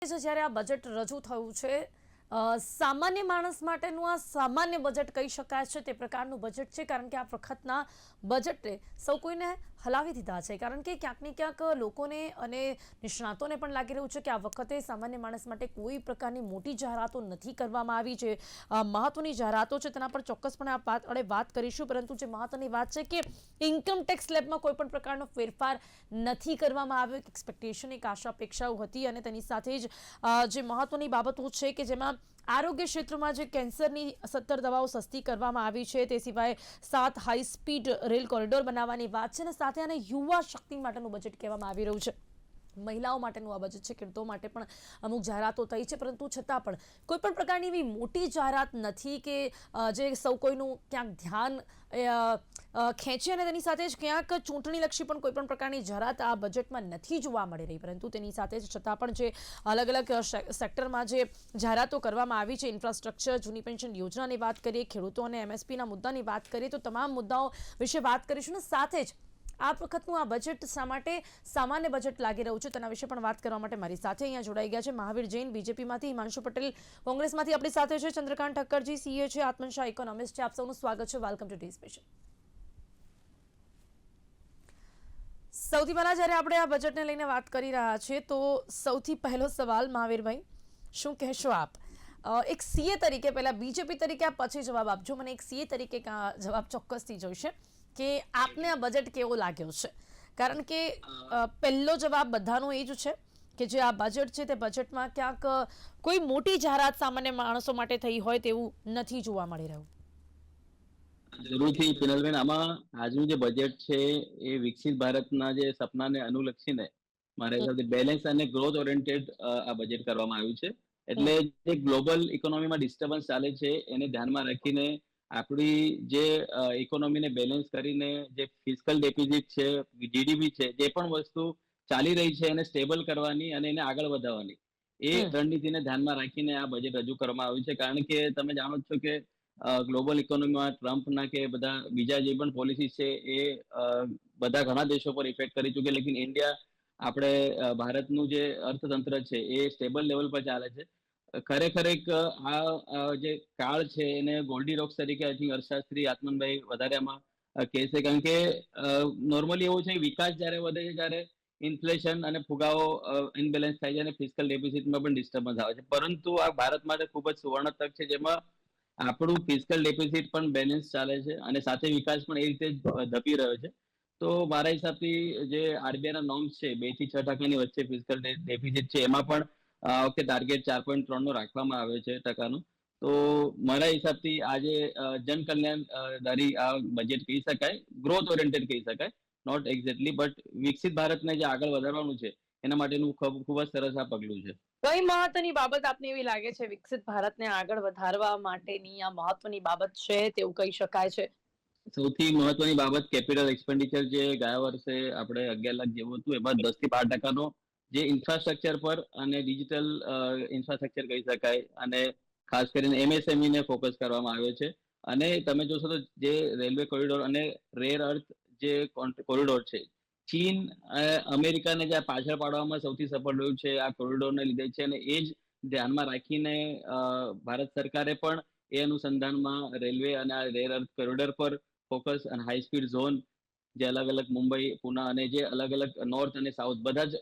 જ્યારે આ બજેટ રજૂ થયું છે, સામાન્ય માણસ માટેનું આ સામાન્ય બજેટ કહી શકાય છે તે પ્રકારનું બજેટ છે, કારણ કે આ વખતના બજેટે સૌ કોઈને હલાવી દીધા છે. કારણ કે ક્યાંક ને ક્યાંક લોકોને અને નિષ્ણાતોને પણ લાગી રહ્યું છે કે આ વખતે સામાન્ય માણસ માટે કોઈ પ્રકારની મોટી જાહેરાતો નથી કરવામાં આવી. જે મહત્વની જાહેરાતો છે તેના પર ચોક્કસપણે વાત કરીશું, પરંતુ જે મહત્વની વાત છે કે ઇન્કમ ટેક્સ સ્લેબમાં કોઈ પણ પ્રકારનો ફેરફાર નથી કરવામાં આવ્યો. એક્સપેક્ટેશન, એક આશા અપેક્ષાઓ હતી, અને તેની સાથે જ જે મહત્વની બાબતો છે કે જેમાં આરોગ્ય ક્ષેત્રમાં જે કેન્સરની 17 દવાઓ સસ્તી કરવામાં આવી છે, તે સિવાય 7 હાઈ સ્પીડ રેલ કોરિડોર બનાવવાની વાત છે, અને સાથે આને યુવા શક્તિ માટેનું બજેટ કહેવામાં આવી રહ્યું છે. મહિલાઓ માટેનું આ બજેટ છે. ખેડૂતો માટે પણ અમુક જાહેરાતો થઈ છે, પરંતુ છતાં પણ કોઈ પણ પ્રકારની એવી મોટી જાહેરાત નથી કે જે સૌ કોઈનું ક્યાંક ધ્યાન ખેંચે, અને તેની સાથે જ ક્યાંક ચૂંટણીલક્ષી પણ કોઈ પણ પ્રકારની જાહેરાત આ બજેટમાં નથી જોવા મળી રહી. પરંતુ તેની સાથે જ છતાં પણ જે અલગ અલગ સેક્ટરમાં જે જાહેરાતો કરવામાં આવી છે, ઇન્ફ્રાસ્ટ્રક્ચર, જૂની પેન્શન યોજનાની વાત કરીએ, ખેડૂતો અને એમએસપીના મુદ્દાની વાત કરીએ, તો તમામ મુદ્દાઓ વિશે વાત કરીશું. અને સાથે જ આ વખતનું આ બજેટ શા માટે સામાન્ય બજેટ લાગી રહ્યું છે તેના વિશે પણ વાત કરવા માટે મારી સાથે અહીંયા જોડાઈ ગયા છે મહાવીર જૈન બીજેપીમાંથી, હિમાંશુ પટેલ કોંગ્રેસમાંથી આપણી સાથે છે, ચંદ્રકાંત ઠક્કરજી સીએ છે, આત્મન શાહ ઇકોનોમિસ્ટ છે. આપ સૌનું સ્વાગત છે. Welcome to D special. સૌથી પહેલા જ્યારે આપણે આ બજેટને લઈને વાત કરી રહ્યા છીએ, તો સૌથી પહેલો સવાલ મહાવીરભાઈ, શું કહેશો આપ એક સીએ તરીકે? પહેલા બીજેપી તરીકે આપ પછી જવાબ આપજો. મને એક સીએ તરીકે જવાબ ચોક્કસથી જોઈશે કે આપને આ બજેટ કેવો લાગ્યો છે, કારણ કે પહેલો જવાબ બધાનો એ જ છે કે જે આ બજેટ છે તે બજેટમાં ક્યાંક કોઈ મોટી જાહેરાત સામાન્ય માણસો માટે થઈ હોય તેવું નથી જોવા મળી રહ્યું. જરૂરથી પિનલબેન, આમાં આજનું જે બજેટ છે એ વિકસિત ભારતના જે સપનાને અનુલક્ષીને મારા હિસાબથી બેલેન્સ અને ગ્રોથ ઓરિએન્ટેડ આ બજેટ કરવામાં આવ્યું છે. એટલે જે ગ્લોબલ ઇકોનોમીમાં ડિસ્ટર્બન્સ ચાલે છે એને ધ્યાનમાં રાખીને આપણી જે ઇકોનોમીને બેલેન્સ કરીને જે ફિસ્કલ ડેફિસિટ છે, જીડીપી છે, જે પણ વસ્તુ ચાલી રહી છે એને સ્ટેબલ કરવાની અને એને આગળ વધારવાની એ રણનીતિને ધ્યાનમાં રાખીને આ બજેટ રજૂ કરવામાં આવ્યું છે. કારણ કે તમે જાણો છો કે ગ્લોબલ ઇકોનોમીમાં ટ્રમ્પના કે બધા બીજા જે પણ પોલિસી છે એ બધા ઘણા દેશો પર ઇફેક્ટ કરી ચૂકી, લેકિન ઇન્ડિયા, આપણે ભારતનું જે અર્થતંત્ર છે એ સ્ટેબલ લેવલ પર ચાલે છે. ખરેખર એક આ જે કાળ છે એને ગોલ્ડી રોક્સ તરીકે આઈ થિંક અર્થશાસ્ત્રી આત્મનભાઈ વધારે આમાં કહેશે. કારણ કે નોર્મલી એવું છે, વિકાસ જ્યારે વધે છે ત્યારે ઇન્ફ્લેશન અને ફુગાવો ઇનબેલેન્સ થાય છે અને ફિસ્કલ ડેફિસિટમાં પણ ડિસ્ટર્બન્સ આવે છે. પરંતુ આ ભારત માટે ખૂબ જ સુવર્ણ તક છે, જેમાં આપણું ફિસ્કલ ડેફિસિટ પણ બેલેન્સ ચાલે છે અને સાથે વિકાસ પણ એ રીતે ધપી રહ્યો છે. તો મારા હિસાબથી જે આરબીઆઈના નોર્મ્સ છે 2 થી 6% વચ્ચે ફિસ્કલ ડેફિસિટ છે, એમાં પણ આ વખતે ટાર્ગેટ 4.3 નો રાખવામાં આવ્યો છે ટકાનો. તો મારા હિસાબથી આજે જનકલ્યાણકારી આ બજેટ કહી શકાય, ગ્રોથ ઓરિએન્ટેડ કહી શકાય, નોટ એક્ઝેક્ટલી, બટ વિકસિત ભારતને જે આગળ વધારવાનું છે એના માટેનું ખૂબ જ સરસ આ પગલું છે. કઈ મહત્વની બાબત આપને એવી લાગે છે વિકસિત ભારતને આગળ વધારવા માટેની આ મહત્વની બાબત છે તેવું કહી શકાય છે? સૌથી મહત્વની બાબત કેપિટલ એક્સપેન્ડિચર, જે ગયા વર્ષે આપણે 11 લાખ જેવું હતું, એમાં 10 થી 12% જે ઇન્ફ્રાસ્ટ્રક્ચર પર અને ડિજિટલ ઇન્ફ્રાસ્ટ્રક્ચર કહી શકાય, અને ખાસ કરીને એમએસએમઈ ને ફોકસ કરવામાં આવ્યો છે. અને તમે જોશો તો જે રેલવે કોરિડોર અને રેર અર્થ જે કોરિડોર છે, ચીન અમેરિકાને જે પાછળ પાડવામાં સૌથી સફળ રહ્યું છે આ કોરિડોરને લીધે છે. અને એ જ ધ્યાનમાં રાખીને ભારત સરકારે પણ એ અનુસંધાનમાં રેલવે અને આ રેર અર્થ કોરિડોર પર ફોકસ અને હાઈ સ્પીડ ઝોન, જે અલગ અલગ મુંબઈ, પુના અને જે અલગ અલગ નોર્થ અને સાઉથ બધા જ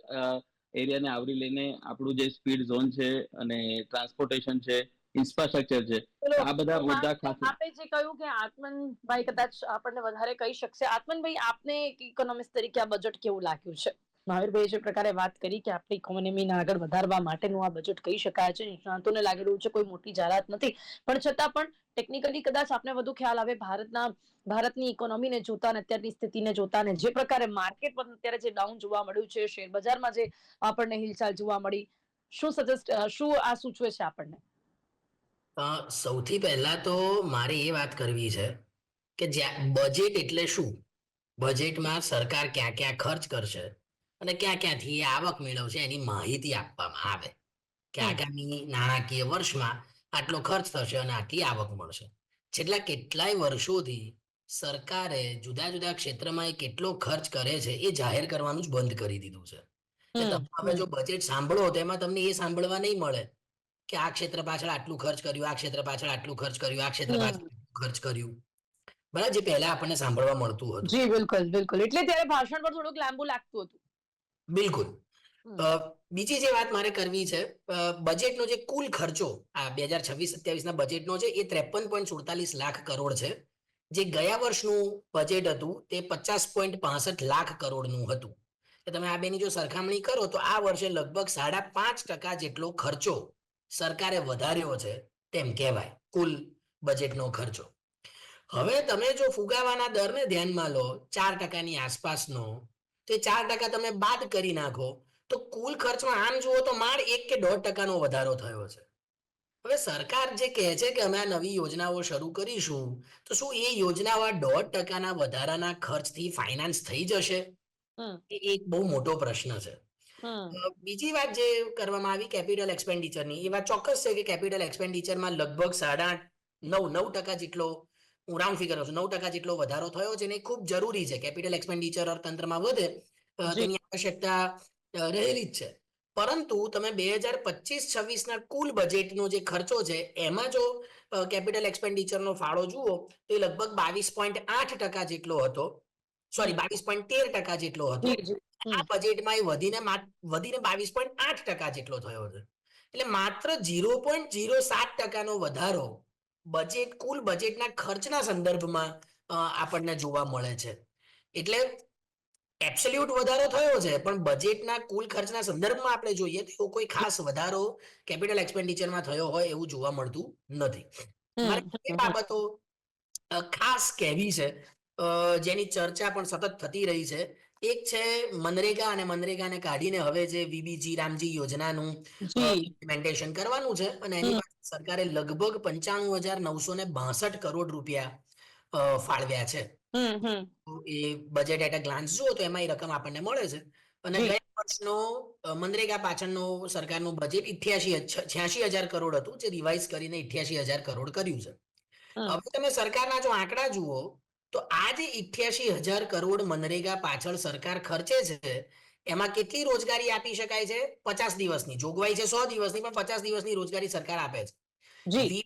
એરિયાને આવરી લઈને આપણું જે સ્પીડ ઝોન છે અને ટ્રાન્સપોર્ટેશન છે, ઇન્ફ્રાસ્ટ્રક્ચર છે, આ બધા મુદ્દા ખાસ. આપે જે કહ્યું કે આત્મનભાઈ કદાચ આપણને વધારે કહી શકશે. આત્મનભાઈ, આપને એક ઇકોનોમિસ્ટ તરીકે આ બજેટ કેવું લાગ્યું છે? મહાવીરભાઈ જે પ્રકારે વાત કરી કે આપણી ઇકોનોમીને આગળ વધારવા માટેનું આ બજેટ કહી શકાય છે, નિષ્ણાતોને લાગી રહ્યું છે કોઈ મોટી જાહેરાત નથી, પણ છતાં પણ ટેકનિકલી કદાચ આપને વધુ ખ્યાલ આવે ભારતની ઇકોનોમીને જોતા અને અત્યારની સ્થિતિને જોતા, અને જે પ્રકારે માર્કેટ પર અત્યારે જે ડાઉન જોવા મળ્યું છે, શેર બજારમાં જે આપણને હિલચાલ જોવા મળી, શું આ સૂચવે છે આપણને? સૌથી પહેલા તો મારે એ વાત કરવી છે કે બજેટ એટલે શું? બજેટમાં સરકાર ક્યાં ક્યાં ખર્ચ કરશે અને ક્યાં ક્યાંથી એ આવક મેળવશે એની માહિતી આપવામાં આવે કે આગામી નાણાકીય વર્ષમાં આટલો ખર્ચ થશે અને આટલી આવક મળશે. છેલ્લા કેટલાય વર્ષોથી સરકારે જુદા જુદા ક્ષેત્રમાં એ કેટલો ખર્ચ કરે છે એ જાહેર કરવાનું જ બંધ કરી દીધું છે. કે હમ, તમે હવે હમ. જો બજેટ સાંભળો તો એમાં તમને એ સાંભળવા નહીં મળે કે આ ક્ષેત્ર પાછળ આટલું ખર્ચ કર્યું, આ ક્ષેત્ર પાછળ આટલું ખર્ચ કર્યું, આ ક્ષેત્ર પાછળ હમ. આટલું ખર્ચ કર્યું, બરાબર, જે પહેલા આપણને સાંભળવા મળતું હતું. જી બિલકુલ બિલકુલ, એટલે ત્યારે ભાષણ પર થોડુંક લાંબુ લાગતું હતું. બિલકુલ. હમ. બીજી જે વાત મારે કરવી છે, બજેટનો જે કુલ ખર્ચો આ 2026-27 ના બજેટનો છે એ 53.47 લાખ કરોડ છે. જે ગયા વર્ષનું બજેટ હતું તે 50.65 લાખ કરોડનું હતું. તો તમે આ બેની જો સરખામણી કરો તો આ વર્ષે લગભગ 5.5% જેટલો ખર્ચો સરકારે વધાર્યો છે તેમ કહેવાય, કુલ બજેટનો ખર્ચો. હવે તમે જો ફુગાવાના દરને ધ્યાનમાં લો 4%ની આસપાસનો, તો એ 4% તમે બાદ કરી નાખો તો કુલ ખર્ચમાં આમ જુઓ તો માંડ 1 કે 1.5%નો વધારો થયો છે. હવે સરકાર જે કહે છે કે અમે આ નવી યોજનાઓ શરૂ કરીશું, તો શું એ યોજનાઓ 1.5%ના વધારાના ખર્ચથી ફાઇનાન્સ થઈ જશે? હમ. એ એક બહુ મોટો પ્રશ્ન છે. હમ. બીજી વાત જે કરવામાં આવી કેપિટલ એક્સપેન્ડિચરની, એ વાત ચોક્કસ છે કે કેપિટલ એક્સપેન્ડિચરમાં લગભગ 8.5-9% જેટલો, હું રાઉન્ડ ફિગર છું, 9% જેટલો વધારો થયો છે, અને એ ખૂબ જરૂરી છે. કેપિટલ એક્સપેન્ડિચર અર્થતંત્રમાં વધે જી. તેની આવશ્યકતા રહેલી જ છે. પરંતુ તમે 2025-26 ના કુલ બજેટનો જે ખર્ચો છે એમાં જો કેપિટલ એક્સપેન્ડિચરનો ફાળો જુઓ તો એ લગભગ 22.8% જેટલો હતો, સોરી 22.13% જેટલો હતો. જી જી. હમ. આ બજેટમાં એ વધીને 22.8% જેટલો થયો છે. એટલે માત્ર 0.07%નો વધારો બજેટ, કુલ બજેટના ખર્ચના સંદર્ભમાં આપણને જોવા મળે છે. એટલે એબ્સોલ્યુટ વધારો થયો છે, પણ બજેટના કુલ ખર્ચના સંદર્ભમાં આપણે જોઈએ તો કોઈ ખાસ વધારો કેપિટલ એક્સપેન્ડિચરમાં થયો હોય એવું જોવા મળતું નથી. મારે હમ. એ હમ. બાબતો ખાસ કહેવી છે, જેની ચર્ચા પણ સતત થતી રહી છે. એક છે મનરેગા, અને મનરેગાને કાઢીને હવે જે વીબીજી રામજી યોજનાનું જી. ઇમ્પ્લિમેન્ટેશન કરવાનું છે, અને એની હમ. પાસે સરકારે લગભગ 95,962 કરોડ રૂપિયા ફાળવ્યા છે. હમ. હમ. એ બજેટ એટ અ ગ્લાન્સ જુઓ તો એમાં એ રકમ આપણને મળે છે. અને જી. ગયા વર્ષનો મનરેગા પાછળનો સરકારનું બજેટ 86,000 કરોડ હતું, જે રિવાઇઝ કરીને 88,000 કરોડ કર્યું છે. હમ. હવે તમે સરકારના જો આંકડા જુઓ તો આ જે 88,000 કરોડ મનરેગા પાછળ સરકાર ખર્ચે છે, એમાં કેટલી રોજગારી આપી શકાય છે? 50 દિવસની જોગવાઈ છે, 100 દિવસની, પણ 50 દિવસની રોજગારી સરકાર આપે છે. જી.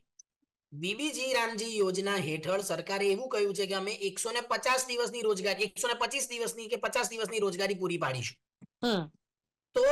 વીબીજી રામજી યોજના હેઠળ સરકારે એવું કહ્યું છે કે અમે 150 દિવસની રોજગારી, 125 દિવસની કે 50 દિવસની રોજગારી પૂરી પાડીશું. હમ. તો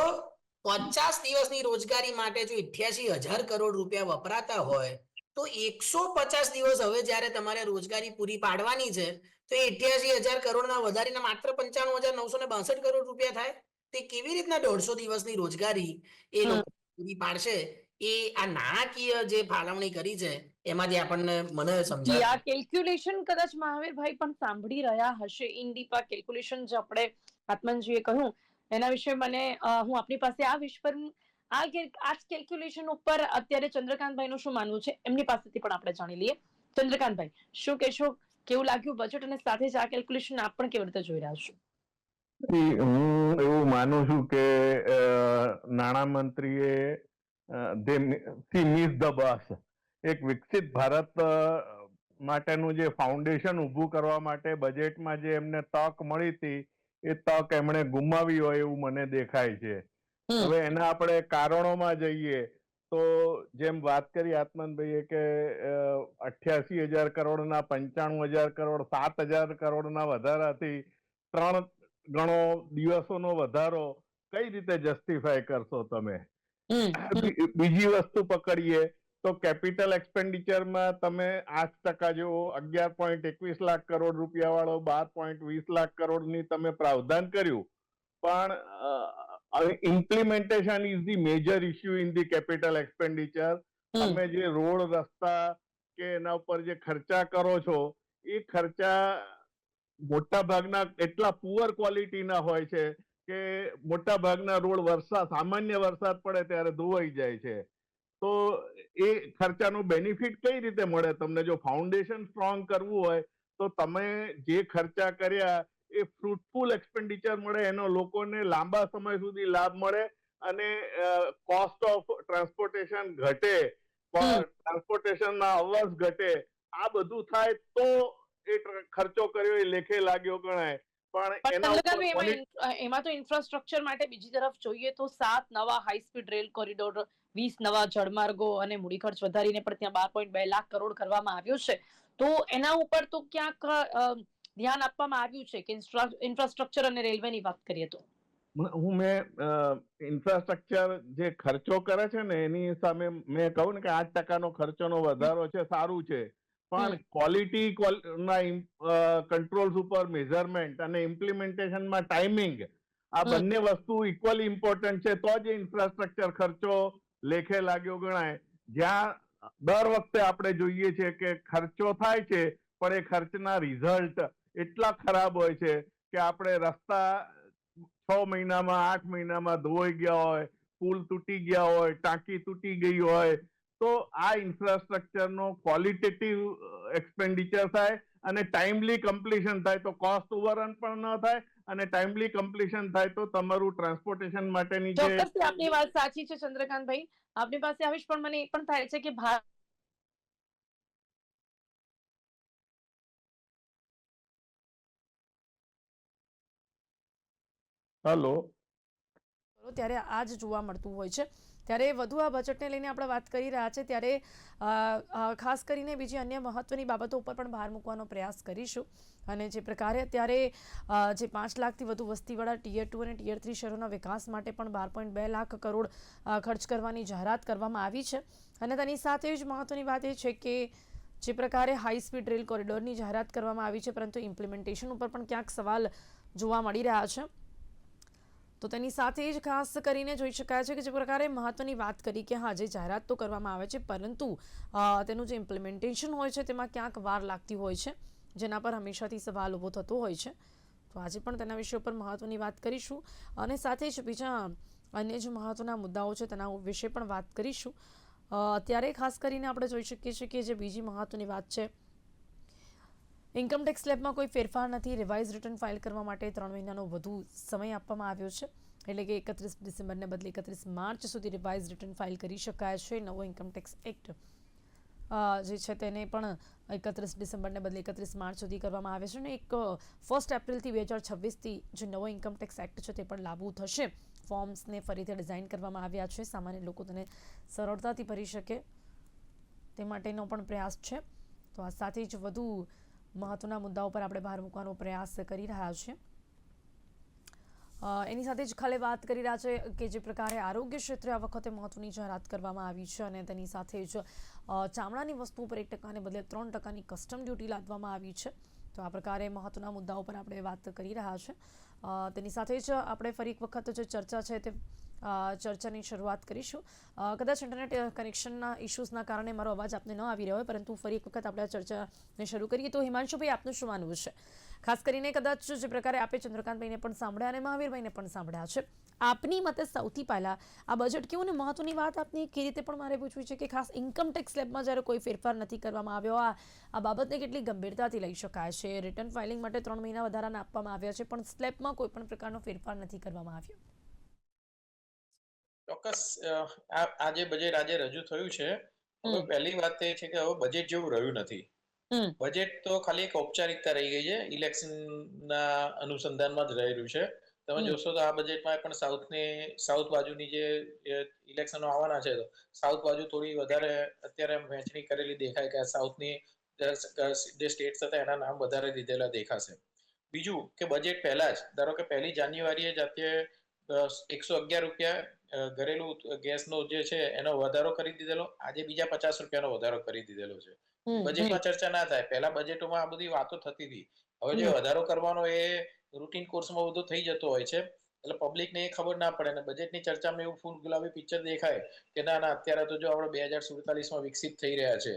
50 દિવસની રોજગારી માટે જો 88,000 કરોડ રૂપિયા વપરાતા હોય, તો 150 દિવસ હવે જ્યારે તમારે રોજગારી પૂરી પાડવાની છે, તો 88,000 કરોડના વધારીને માત્ર 95,962 કરોડ રૂપિયા થાય. તે કેવી રીતના 150 દિવસની રોજગારી એ હમ. લોકો પૂરી પાડશે? એ આ નાણાકીય જે ફાળવણી કરી છે એમાંથી આપણને, મને જી, સમજાય. આ કેલ્ક્યુલેશન કદાચ મહાવીરભાઈ પણ સાંભળી રહ્યા હશે. ઇન્ડીપા કેલ્ક્યુલેશન જે આપણે આત્મનજીએ કહ્યું એના વિશે મને હું આપની પાસે આવીશ, પણ આ જ કેલ્ક્યુલેશન ઉપર અત્યારે ચંદ્રકાંતભાઈનું શું માનવું છે એમની પાસેથી પણ આપણે જાણી લઈએ. ચંદ્રકાંતભાઈ, શું કહેશો? કેવું લાગ્યું બજેટ, અને સાથે જ આ કેલ્ક્યુલેશન આપ પણ કેવી રીતે જોઈ રહ્યા છો? હું એવું માનું છું કે નાણાં મંત્રીએ મિસ ધ બસ. એક વિકસિત ભારત માટેનું જે ફાઉન્ડેશન ઊભું કરવા માટે બજેટમાં જે એમને તક મળી હતી, એ તક એમણે ગુમાવી હોય એવું મને દેખાય છે. હવે એના આપણે કારણોમાં જઈએ તો જેમ વાત કરી આત્મનભાઈએ કે 88,000 કરોડના 95,000 કરોડ, 7,000 કરોડના વધારાથી 3 ગણો દિવસોનો વધારો કઈ રીતે જસ્ટિફાય કરશો તમે? બીજી વસ્તુ પકડીએ તો કેપિટલ એક્સપેન્ડિચરમાં તમે 8% જેવો 11.21 લાખ કરોડ રૂપિયા વાળો 12.20 લાખ કરોડની તમે પ્રાવધાન કર્યું, પણ implementation is the major issue in the capital expenditure. તમે જે રોડ, રસ્તા કે એના ઉપર જે ખર્ચા કરો છો, એ ખર્ચા મોટા ભાગના એટલા પુઅર ક્વોલિટીના હોય છે કે મોટા ભાગના રોડ સામાન્ય વરસાદ પડે ત્યારે ધોવાઈ જાય છે. તો એ ખર્ચાનો બેનિફિટ કઈ રીતે મળે તમને? જો ફાઉન્ડેશન સ્ટ્રોંગ કરવું હોય તો તમે જે ખર્ચા કર્યા એ ફ્રૂટફુલ એક્સપેન્ડિચર મળે, એનો લોકોને લાંબા સમય સુધી લાભ મળે, અને કોસ્ટ ઓફ ટ્રાન્સપોર્ટેશન ઘટે, ટ્રાન્સપોર્ટેશનના અવર્સ ઘટે. આ બધું થાય તો એ ખર્ચો કર્યો એ લેખે લાગ્યો ગણાય. પણ પણ એના ઉપર ચંદ્રકાંતભાઈ એમાં તો ઇન્ફ્રાસ્ટ્રક્ચર માટે બીજી તરફ જોઈએ તો 7 નવા હાઈ સ્પીડ રેલ કોરિડોર, 20 નવા જળમાર્ગો અને મૂડી ખર્ચ વધારીને પણ ત્યાં 12.2 લાખ કરોડ કરવામાં આવ્યો છે. તો એના ઉપર તો ક્યાંક ધ્યાન આપવામાં આવ્યું છે કે ઇન્ફ્રાસ્ટ્રક્ચર અને રેલવેની વાત કરીએ તો? મેં ઇન્ફ્રાસ્ટ્રક્ચર જે ખર્ચો કરે છે ને એની સામે મેં કહું ને કે 8% ખર્ચોનો વધારો છે, સારું છે, પણ ક્વોલિટી ના કંટ્રોલ્સ ઉપર મેઝરમેન્ટ અને ઇમ્પ્લિમેન્ટેશનમાં ટાઈમિંગ આ બંને વસ્તુ ઇક્વલી ઇમ્પોર્ટન્ટ છે, તો જ ઇન્ફ્રાસ્ટ્રક્ચર ખર્ચો લેખે લાગ્યો ગણાય. જ્યાં દર વખતે આપણે જોઈએ છે કે ખર્ચો થાય છે પણ એ ખર્ચના રિઝલ્ટ એટલા ખરાબ હોય છે કે આપણે રસ્તા 6 મહિનામાં 8 મહિનામાં ધોવાઈ ગયા હોય, પુલ તૂટી ગયા હોય, ટાંકી તૂટી ગઈ હોય, તો આ ઇન્ફ્રાસ્ટ્રક્ચરનો ક્વોલિટેટિવ એક્સપેન્ડિચર થાય અને ટાઈમલી કમ્પ્લીશન થાય તો કોસ્ટ ઓવરરન પણ ન થાય અને ટાઈમલી કમ્પ્લીશન થાય તો તમારું ટ્રાન્સપોર્ટેશન માટેની જે ચોક્કસથી આપની વાત સાચી છે ચંદ્રકાંતભાઈ. આપની પાસે આવીશ પણ મને એ પણ થાય છે કે હલો ત્યારે આ જ જોવા મળતું હોય છે. ત્યારે વધુ આ બજેટને લઈને આપણે વાત કરી રહ્યા છે ત્યારે ખાસ કરીને બીજી અન્ય મહત્વની બાબતો ઉપર પણ ભાર મૂકવાનો પ્રયાસ કરીશું. અને જે પ્રકારે અત્યારે જે 5 લાખથી વધુ વસ્તીવાળા ટિયર 2 અને ટિયર 3 શહેરોના વિકાસ માટે પણ 12.2 લાખ કરોડ ખર્ચ કરવાની જાહેરાત કરવામાં આવી છે. અને તેની સાથે જ મહત્વની વાત એ છે કે જે પ્રકારે હાઈ સ્પીડ રેલ કોરિડોરની જાહેરાત કરવામાં આવી છે પરંતુ ઇમ્પ્લિમેન્ટેશન ઉપર પણ ક્યાંક સવાલ જોવા મળી રહ્યા છે. તો તેની સાથે જ ખાસ કરીને જોઈ શકાય છે કે જે પ્રકારે મહત્વની વાત કરી કે હા જે જાહેરાત તો કરવામાં આવે છે પરંતુ તેનું જે ઇમ્પ્લિમેન્ટેશન હોય છે તેમાં ક્યાંક વાર લાગતી હોય છે, જેના પર હંમેશાથી સવાલ ઊભો થતો હોય છે. તો આજે પણ તેના વિષય પર મહત્વની વાત કરીશું અને સાથે જ બીજા અન્ય જે મહત્વના મુદ્દાઓ છે તેના વિશે પણ વાત કરીશું. અત્યારે ખાસ કરીને આપણે જોઈ શકીએ છીએ કે જે બીજી મહત્વની વાત છે, ઇન્કમટેક્સ સ્લેબમાં કોઈ ફેરફાર નથી. રિવાઇઝ રિટર્ન ફાઇલ કરવા માટે 3 મહિનાનો વધુ સમય આપવામાં આવ્યો છે, એટલે કે 31 ડિસેમ્બરને બદલે 31 માર્ચ સુધી રિવાઇઝ રિટર્ન ફાઇલ કરી શકાય છે. નવો ઇન્કમટેક્સ એક્ટ જે છે તેને પણ 31 ડિસેમ્બરને બદલે 31 માર્ચ સુધી કરવામાં આવે છે અને 1 એપ્રિલથી 2026થી જે નવો ઇન્કમટેક્સ એક્ટ છે તે પણ લાગુ થશે. ફોર્મ્સને ફરીથી ડિઝાઇન કરવામાં આવ્યા છે, સામાન્ય લોકો તેને સરળતાથી ભરી શકે તે માટેનો પણ પ્રયાસ છે. તો આ સાથે જ વધુ મહત્વના મુદ્દાઓ પર આપણે ભાર મૂકવાનો પ્રયાસ કરી રહ્યા છીએ. એની સાથે જ ખાલી વાત કરી રહ્યા છે કે જે પ્રકારે આરોગ્ય ક્ષેત્રે આ વખતે મહત્વની જાહેરાત કરવામાં આવી છે અને તેની સાથે જ ચામડાની વસ્તુઓ પર 1%ને બદલે 3%ની કસ્ટમ ડ્યુટી લાદવામાં આવી છે. તો આ પ્રકારે મહત્વના મુદ્દાઓ પર આપણે વાત કરી રહ્યા છે. તેની સાથે જ આપણે ફરી એક વખત જે ચર્ચા છે તે ચર્ચાની શરૂઆત કરીશું. કદાચ ઇન્ટરનેટ કનેક્શનના ઇશ્યુઝના કારણે મારો અવાજ આપને ન આવી રહ્યો હોય, પરંતુ ફરી એક વખત આપણે આ ચર્ચાને શરૂ કરીએ. તો હિમાંશુભાઈ, આપનું શું માનવું છે? ખાસ કરીને કદાચ જે પ્રકારે આપે ચંદ્રકાંતભાઈને પણ સાંભળ્યા અને મહાવીરભાઈને પણ સાંભળ્યા છે, આપની મતે સૌથી પહેલા આ બજેટ કેવું ને મહત્વની વાત આપની કે રીતે પણ મારે પૂછવી છે કે ખાસ ઇન્કમટેક્સ સ્લેબમાં જ્યારે કોઈ ફેરફાર નથી કરવામાં આવ્યો, આ બાબતને કેટલી ગંભીરતાથી લઈ શકાય છે? રિટર્ન ફાઇલિંગ માટે 3 મહિના વધારાના આપવામાં આવ્યા છે પણ સ્લેબમાં કોઈ પણ પ્રકારનો ફેરફાર નથી કરવામાં આવ્યો. ચોક્કસ આ જે બજેટ આજે રજૂ થયું છે, હવે પહેલી વાત એ છે કે હવે બજેટ જેવું રહ્યું નથી. બજેટ તો ખાલી એક ઔપચારિકતા રહી ગઈ છે, ઇલેક્શનના અનુસંધાનમાં જ રહેલું છે. તમે જોશો તો આ બજેટમાં પણ સાઉથ બાજુની જે ઇલેક્શનો આવવાના છે, તો સાઉથ બાજુ થોડી વધારે અત્યારે વહેંચણી કરેલી દેખાય કે સાઉથની જે સ્ટેટ્સ હતા એના નામ વધારે દીધેલા દેખાશે. બીજું કે બજેટ પહેલા જ ધારો કે 1 જાન્યુઆરીએ જ અત્યારે 111 રૂપિયા ઘરેલું ગેસનો જે છે એનો વધારો કરી દીધેલો, આજે બીજા 50 રૂપિયાનો વધારો કરી દીધેલો છે. બજેટમાં ચર્ચા ના થાય, પહેલા બજેટોમાં આ બધી વાતો થતી હતી. હવે જે વધારો કરવાનો એ રૂટીન કોર્સમાં બધું થઈ જતો હોય છે, એટલે પબ્લિકને એ ખબર ના પડે અને બજેટની ચર્ચામાં એવું ફૂલ ગુલાબી પિક્ચર દેખાય કે ના અત્યારે તો જો આપણે 2047માં વિકસિત થઈ રહ્યા છે.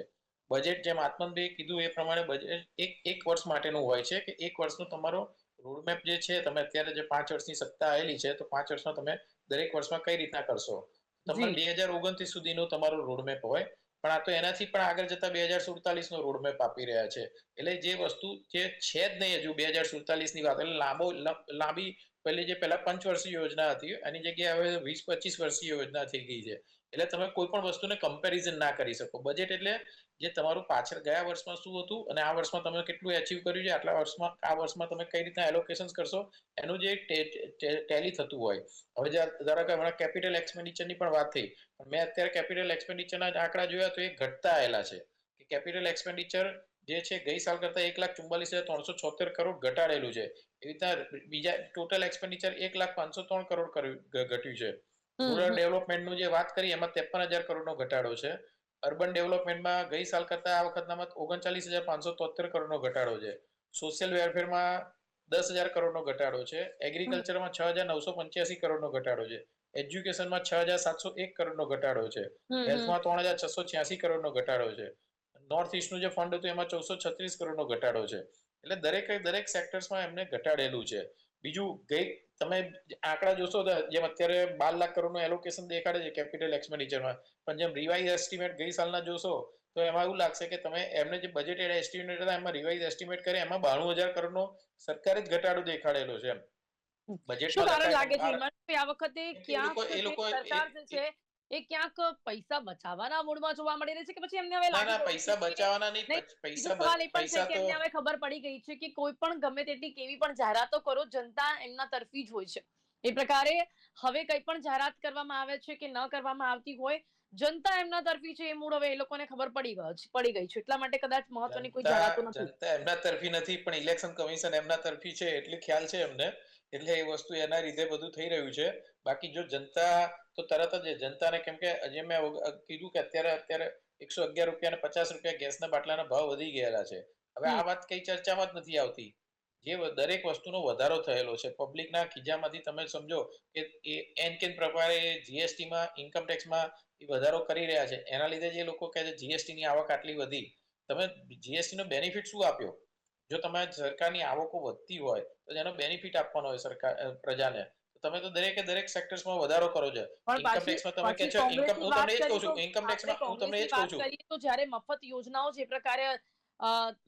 બજેટ જેમ આત્મનભાઈએ કીધું એ પ્રમાણે બજેટ એક વર્ષ માટેનું હોય છે કે 1 વર્ષનો તમારો રોડમેપ જે છે, તમે અત્યારે જે 5 વર્ષની સત્તા આવેલી છે તો 5 વર્ષમાં તમે દરેક વર્ષમાં કઈ રીતના કરશો. તમારે 2029 સુધીનો તમારો રોડમેપ હોય, પણ આ તો એનાથી પણ આગળ જતા 2047નો રોડમેપ આપી રહ્યા છે. એટલે જે વસ્તુ જે છે જ નહીં હજુ 2047ની વાત, એટલે લાંબી પેલી જે પેલા 5 વર્ષીય યોજના હતી એની જગ્યાએ હવે 20-25 વર્ષીય યોજના થઈ ગઈ છે. એટલે તમે કોઈ પણ વસ્તુને કમ્પેરિઝન ના કરી શકો. બજેટ એટલે જે તમારું પાછળ ગયા વર્ષમાં શું હતું અને આ વર્ષમાં તમે કેટલું અચીવ કર્યું છે, આટલા વર્ષમાં આ વર્ષમાં તમે કઈ રીતના એલોકેશન્સ કરશો એનું જે ટેલી થતું હોય. હવે ધારો કે હમણાં કેપિટલ એક્સપેન્ડિચરની પણ વાત થઈ, મેં અત્યારે કેપિટલ એક્સપેન્ડિચરના આંકડા જોયા તો એ ઘટતા આવેલા છે કે કેપિટલ એક્સપેન્ડિચર જે છે ગઈ સાલ કરતા 1,44,376 કરોડ ઘટાડેલું છે. એવી રીતના બીજા ટોટલ એક્સપેન્ડિચર 1,0503 કરોડ ઘટ્યું છે. રૂરલ ડેવલપમેન્ટનું જે વાત કરી એમાં 53,000 કરોડનો ઘટાડો છે. અર્બન ડેવલપમેન્ટમાં ગઈ સાલ કરતા આ વખતનામાં 39,573 કરોડનો ઘટાડો છે. સોશિયલ વેરફેરમાં 10,000 કરોડનો ઘટાડો છે. એગ્રીકલ્ચરમાં 6,985 કરોડનો ઘટાડો છે. એજ્યુકેશનમાં 6,701 કરોડનો ઘટાડો છે. હેલ્થમાં 3,686 કરોડનો ઘટાડો છે. નોર્થ ઈસ્ટનું જે ફંડ હતું એમાં 436 કરોડનો ઘટાડો છે. એટલે દરેક સેક્ટર્સમાં એમને ઘટાડેલું છે. બીજું તમે આંકડા જોશો તો જેમ અત્યારે 12 લાખ કરોડનું એલોકેશન દેખાડે છે કેપિટલ એક્સપેન્ડિચરમાં, પણ જેમ રિવાઇઝ એસ્ટિમેટ ગઈ સાલના જોશો તો એમાં એવું લાગશે કે તમે એમને જે બજેટેડ એસ્ટિમેટ હતા એમાં રિવાઇઝ એસ્ટિમેટ કરે એમાં 92,000 કરોડનો સરકારે જ ઘટાડો દેખાડેલો છે. શું કારણ લાગે છે હિમાંશુભાઈ, આ વખતે એ ક્યાંક લોકો- એ જે લોકો- સરકાર જે છે એ ક્યાંક પૈસા બચાવવાના મૂડમાં જોવા મળી રહી છે કે પછી એમને હવે ના લાગી ના ગયું પૈસા છે કે બચાવવાના નહીં, નહીં, બીજો પૈસા સવાલ એ પણ છે પૈસા કે તો એમને હવે ખબર પડી ગઈ છે કે કોઈ પણ ગમે તેટલી કેવી પણ જાહેરાતો કરો, જનતા એમના તરફી જ હોય છે. એ પ્રકારે હવે કઈ પણ જાહેરાત કરવામાં આવે છે કે ન કરવામાં આવતી હોય, જનતા એમના તરફી છે એ મૂળ હવે એ લોકોને ખબર પડી ગઈ છે. એટલા માટે કદાચ મહત્વની કોઈ જાહેરાતો નથી. જનતા એમના તરફી નથી પણ ઇલેક્શન કમિશન એમના તરફી છે એટલે ખ્યાલ છે એમને, એટલે એ વસ્તુ એના લીધે બધું થઈ રહ્યું છે. બાકી જો જનતા તો તરત જ જનતાને, કેમ કે જે મેં કીધું કે અત્યારે 111 રૂપિયા અને 50 રૂપિયા ગેસના બાટલાના ભાવ વધી ગયેલા છે. હવે આ વાત કઈ ચર્ચામાં જ નથી આવતી. જે દરેક વસ્તુનો વધારો થયેલો છે પબ્લિકના ખીજામાંથી, તમે સમજો કે એન કેન પ્રકારે જીએસટીમાં, ઇન્કમ ટેક્સમાં વધારો કરી રહ્યા છે. એના લીધે જે લોકો કહે છે જીએસટી ની આવક આટલી વધી, તમે જીએસટી નો બેનિફિટ શું આપ્યો? જો તમારી સરકારની આવકો વધતી હોય તો એનો બેનિફિટ આપવાનો હોય સરકાર પ્રજાને. તમે તો દરેક સેક્ટર્સમાં વધારો કરો છો. ઇન્કમ ટેક્સમાં તમે કહે છો ઇન્કમ, હું તમને એ જ કહું છું, ઇન્કમ ટેક્સમાં હું તમને એ જ કહું છું. તો જ્યારે મફત યોજનાઓ જે પ્રકારે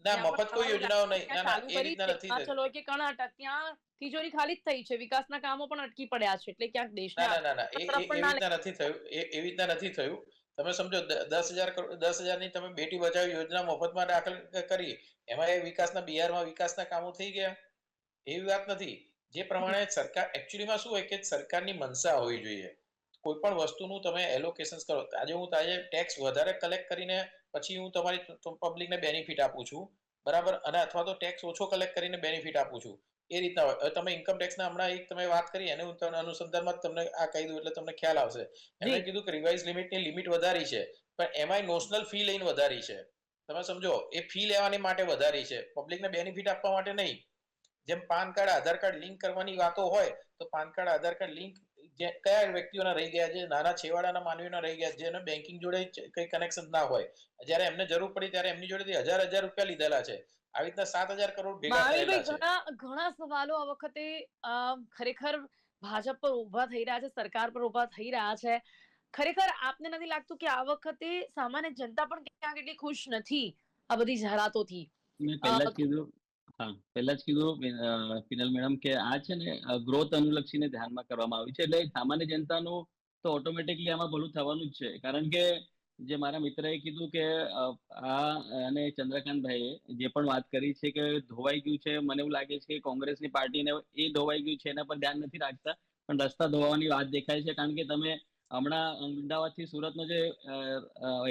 ના મફત કોઈ યોજનાઓ નહીં, ના ચાલુ એ કરી રીતના છે, નથી. હિમાચલ કે કર્ણાટક, ત્યાં તિજોરી ખાલી જ થઈ છે, વિકાસના કામો પણ અટકી પડ્યા છે. એટલે ક્યાંક દેશને ના એવી રીતના નથી થયું. એવી રીતના નથી થયું. તમે સમજો 10,000 ની તમે બેટી બચાવો યોજના મફતમાં દાખલ કરી, એમાં એ બિહારમાં વિકાસના કામો થઈ ગયા? એવી વાત નથી. જે પ્રમાણે સરકાર એકચ્યુઅલીમાં શું હોય કે સરકારની મનસા હોવી જોઈએ. કોઈ પણ વસ્તુનું તમે એલોકેશન કરો. આજે ટેક્સ વધારે કલેક્ટ કરીને પછી હું તમારી પબ્લિકને બેનિફિટ આપું છું, બરાબર, અને અથવા તો ટેક્સ ઓછો કલેક્ટ કરીને બેનિફિટ આપું છું, એ રીતના હોય. તમે ઇન્કમ ટેક્સના હમણાં એક તમે વાત કરી એને હું તમને અનુસંધાનમાં તમને આ કહી દઉં એટલે તમને ખ્યાલ આવશે. એમણે કીધું કે રિવાઇઝ લિમિટની લિમિટ વધારી છે, પણ એમાંય નોશનલ ફી લઈને વધારી છે. તમે સમજો એ ફી લેવાની માટે વધારી છે, પબ્લિકને બેનિફિટ આપવા માટે નહીં. જેમ પાન કાર્ડ આધાર કાર્ડ લિંક કરવાની વાતો હોય તો પાન કાર્ડ આધાર કાર્ડ લિંક કયા વ્યક્તિઓના રહી ગયા છે? નાના છેવાડાના માનવીઓના રહી ગયા, જેને બેન્કિંગ જોડે કઈ કનેક્શન ના હોય. જ્યારે એમને જરૂર પડી ત્યારે એમની જોડેથી હજાર રૂપિયા લીધેલા છે. આવી રીતના 7,000 કરોડ ભેગા થયેલા છે. ઘણા સવાલો આ વખતે ખરેખર ભાજપ પર ઉભા થઈ રહ્યા છે, સરકાર પર ઉભા થઈ રહ્યા છે. ખરેખર આપને નથી લાગતું કે આ વખતે સામાન્ય જનતા પણ ક્યાંક એટલી ખુશ નથી આ બધી જાહેરાતોથી? મેં પહેલા જ કીધું, પિનલ મેડમ, કે આ છે ને ગ્રોથ અનુલક્ષીને ધ્યાનમાં કરવામાં આવ્યું છે. એટલે સામાન્ય જનતાનું તો ઓટોમેટિકલી આમાં ભલું થવાનું જ છે. કારણ કે જે મારા મિત્રએ કીધું કે અને ચંદ્રકાંતભાઈએ જે પણ વાત કરી છે કે ધોવાઈ ગયું છે, મને એવું લાગે છે કે કોંગ્રેસની પાર્ટીને એ ધોવાઈ ગયું છે એના પર ધ્યાન નથી રાખતા, પણ રસ્તા ધોવાની વાત દેખાય છે. કારણ કે તમે હમણાં અમદાવાદથી સુરતનો જે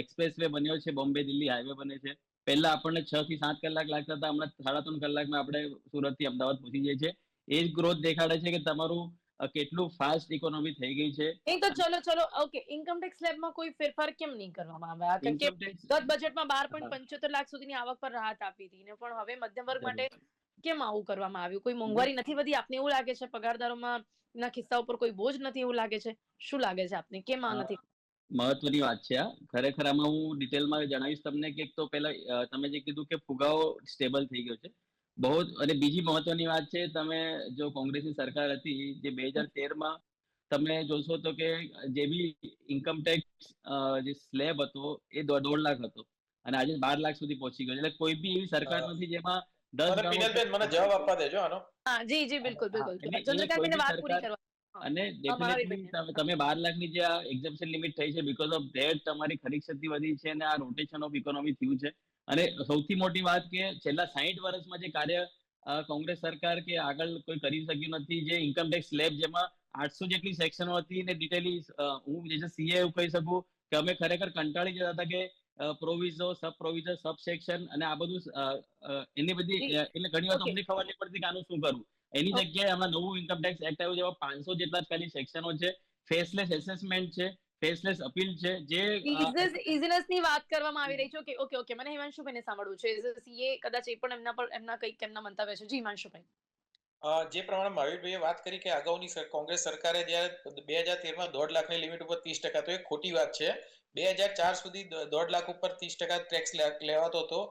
એક્સપ્રેસ વે બન્યો છે, બોમ્બે દિલ્હી હાઈવે બને છે, પહેલા આપણને 6 થી 7 કલાક લાગતા હતા, હમણાં 3.5 કલાકમાં આપણે સુરત થી અમદાવાદ પહોંચી જઈએ છીએ. એ જ ગ્રોથ દેખાડે છે કે તમારું કેટલું ફાસ્ટ ઇકોનોમી થઈ ગઈ છે. નહીં તો ચલો ઓકે, ઇન્કમ ટેક્સ સ્લેબમાં કોઈ ફેરફાર કેમ નહીં કરવામાં આવ્યા? કારણ કે ગત બજેટમાં 12.75 લાખ સુધીની આવક પર રાહત આપી હતી ને, પણ હવે મધ્યમ વર્ગ માટે કેમ આવું કરવામાં આવ્યું? કોઈ મોંઘવારી નથી વધી આપને એવું લાગે છે? પગારદારોમાં ના ખિસ્સા ઉપર કોઈ બોજ નથી એવું લાગે છે? શું લાગે છે આપને, કેમ આ નથી? મહત્વની વાત છે આ. ખરેખર આમાં હું ડિટેલમાં જણાવીશ તમને કે તો પહેલા તમે જે કીધું કે ફુગાવો સ્ટેબલ થઈ ગયો છે બહુ. અને બીજી મહત્વની વાત છે, તમે જો કોંગ્રેસની સરકાર હતી જે 2013માં તમે જોશો તો કે જે બી ઇન્કમ ટેક્સ જે સ્લેબ હતો એ 1.5 લાખ હતો અને આજે 12 લાખ સુધી પહોંચી ગયો. એટલે કોઈ બી એવી સરકાર નથી જેમાં 10 મને ગામો પિનલબેન મને જવાબ આપવા દેજો આનો. હા જી જી બિલકુલ હા, બિલકુલ એટલે એ ચંદ્રકાંતબેને કોઈ બી વાત પૂરી સરકાર કરવા. હા, અને મહાવીરબેન. ડેફિનેટલી તમે 12 લાખની જે આ એક્ઝમ્પશન લિમિટ થઈ છે બીકોઝ ઓફ ધેટ તમારી ખરીદ શક્તિ વધી છે અને આ રોટેશન ઓફ ઇકોનોમી થયું છે. અને સૌથી મોટી વાત કે છેલ્લા 60 વર્ષમાં જે કાર્ય કોંગ્રેસ સરકાર કે આગળ કોઈ કરી શક્યું નથી, જે ઇન્કમ ટેક્સ સ્લેબ જેમાં 800 જેટલી સેક્શનો હતી ને ડિટેલી હું જે સીએ એવું કહી શકું કે અમે ખરેખર કંટાળી જતા હતા કે પ્રોવિઝો, સબ પ્રોવિઝો, સબ સેક્શન અને આ બધું એની બધી જી, એટલે ઘણી વાર ઓકે અમને ખબર નહીં પડતી કે આનું શું કરવું. એની ઓકે. જગ્યાએ હમણાં નવું ઇન્કમ ટેક્સ એક્ટ આવ્યું જેમાં 500 જેટલા જ ખાલી સેક્શનો છે, ફેસલેસ એસેસમેન્ટ છે, ફેસલેસ અપીલ છે, જે ઇઝીનેસ ની વાત કરવામાં આવી રહી છે. ઓકે ઓકે ઓકે, મને હિમાંશુભાઈને સાંભળવું છે. સીએ કદાચ એ પણ એમના કંઈક એમના મંતવ્ય છે. જી હિમાંશુભાઈ. જે પ્રમાણે મહાવીરભાઈએ વાત કરી કે અગાઉની કોંગ્રેસ સરકારે જ્યારે 2013માં 1.5 લાખની લિમિટ ઉપર 30%, તો એ ખોટી વાત છે. 2004 સુધી 1.5 લાખ ઉપર 30% ટેક્સ લેવાતો હતો.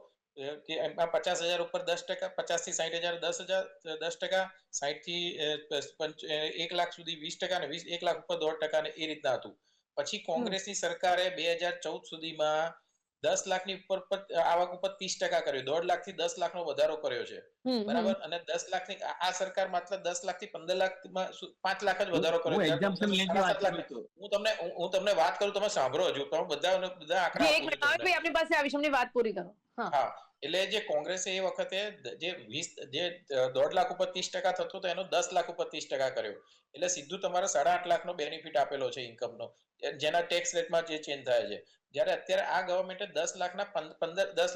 કે એમાં 50,000 ઉપર 10%, 50 થી 60,000 10%, 60 થી 1 લાખ સુધી 20% અને 1 લાખ ઉપર 1.5% ને એ રીતના હતું. પછી કોંગ્રેસની સરકારે 2014 સુધીમાં 10 લાખની ઉપર આવક ઉપર 30% કર્યો, 1.5 લાખ થી 10 લાખનો વધારો કર્યો છે. બરાબર. અને 10 લાખની આ સરકાર માત્ર 10 લાખ થી 15 લાખમાં 5 લાખ જ વધારો કર્યો. હું જ્યારે એક્ઝામ્પશન કોંગ્રેસે લેતી વાત 7 લાખ. કરું છું. હું તમને વાત કરું, તમે સાંભળો હજુ. તમે બધા આંકડા જી, એક આપું મિનિટ છું તમને. મહાવીરભાઈ, આપણી પાસે આવીશ, એમની વાત પૂરી કરો. હા, હા, એટલે જે કોંગ્રેસે એ વખતે જે 1.5 લાખ ઉપર 30% થતો હતો એનો 10 લાખ ઉપર 30% કર્યો. એટલે સીધું તમારે 8.5 લાખનો બેનિફિટ આપેલો છે ઇન્કમનો, જેના ટેક્સ રેટમાં જે ચેન્જ થાય છે. જ્યારે અત્યારે આ ગવર્મેન્ટે 10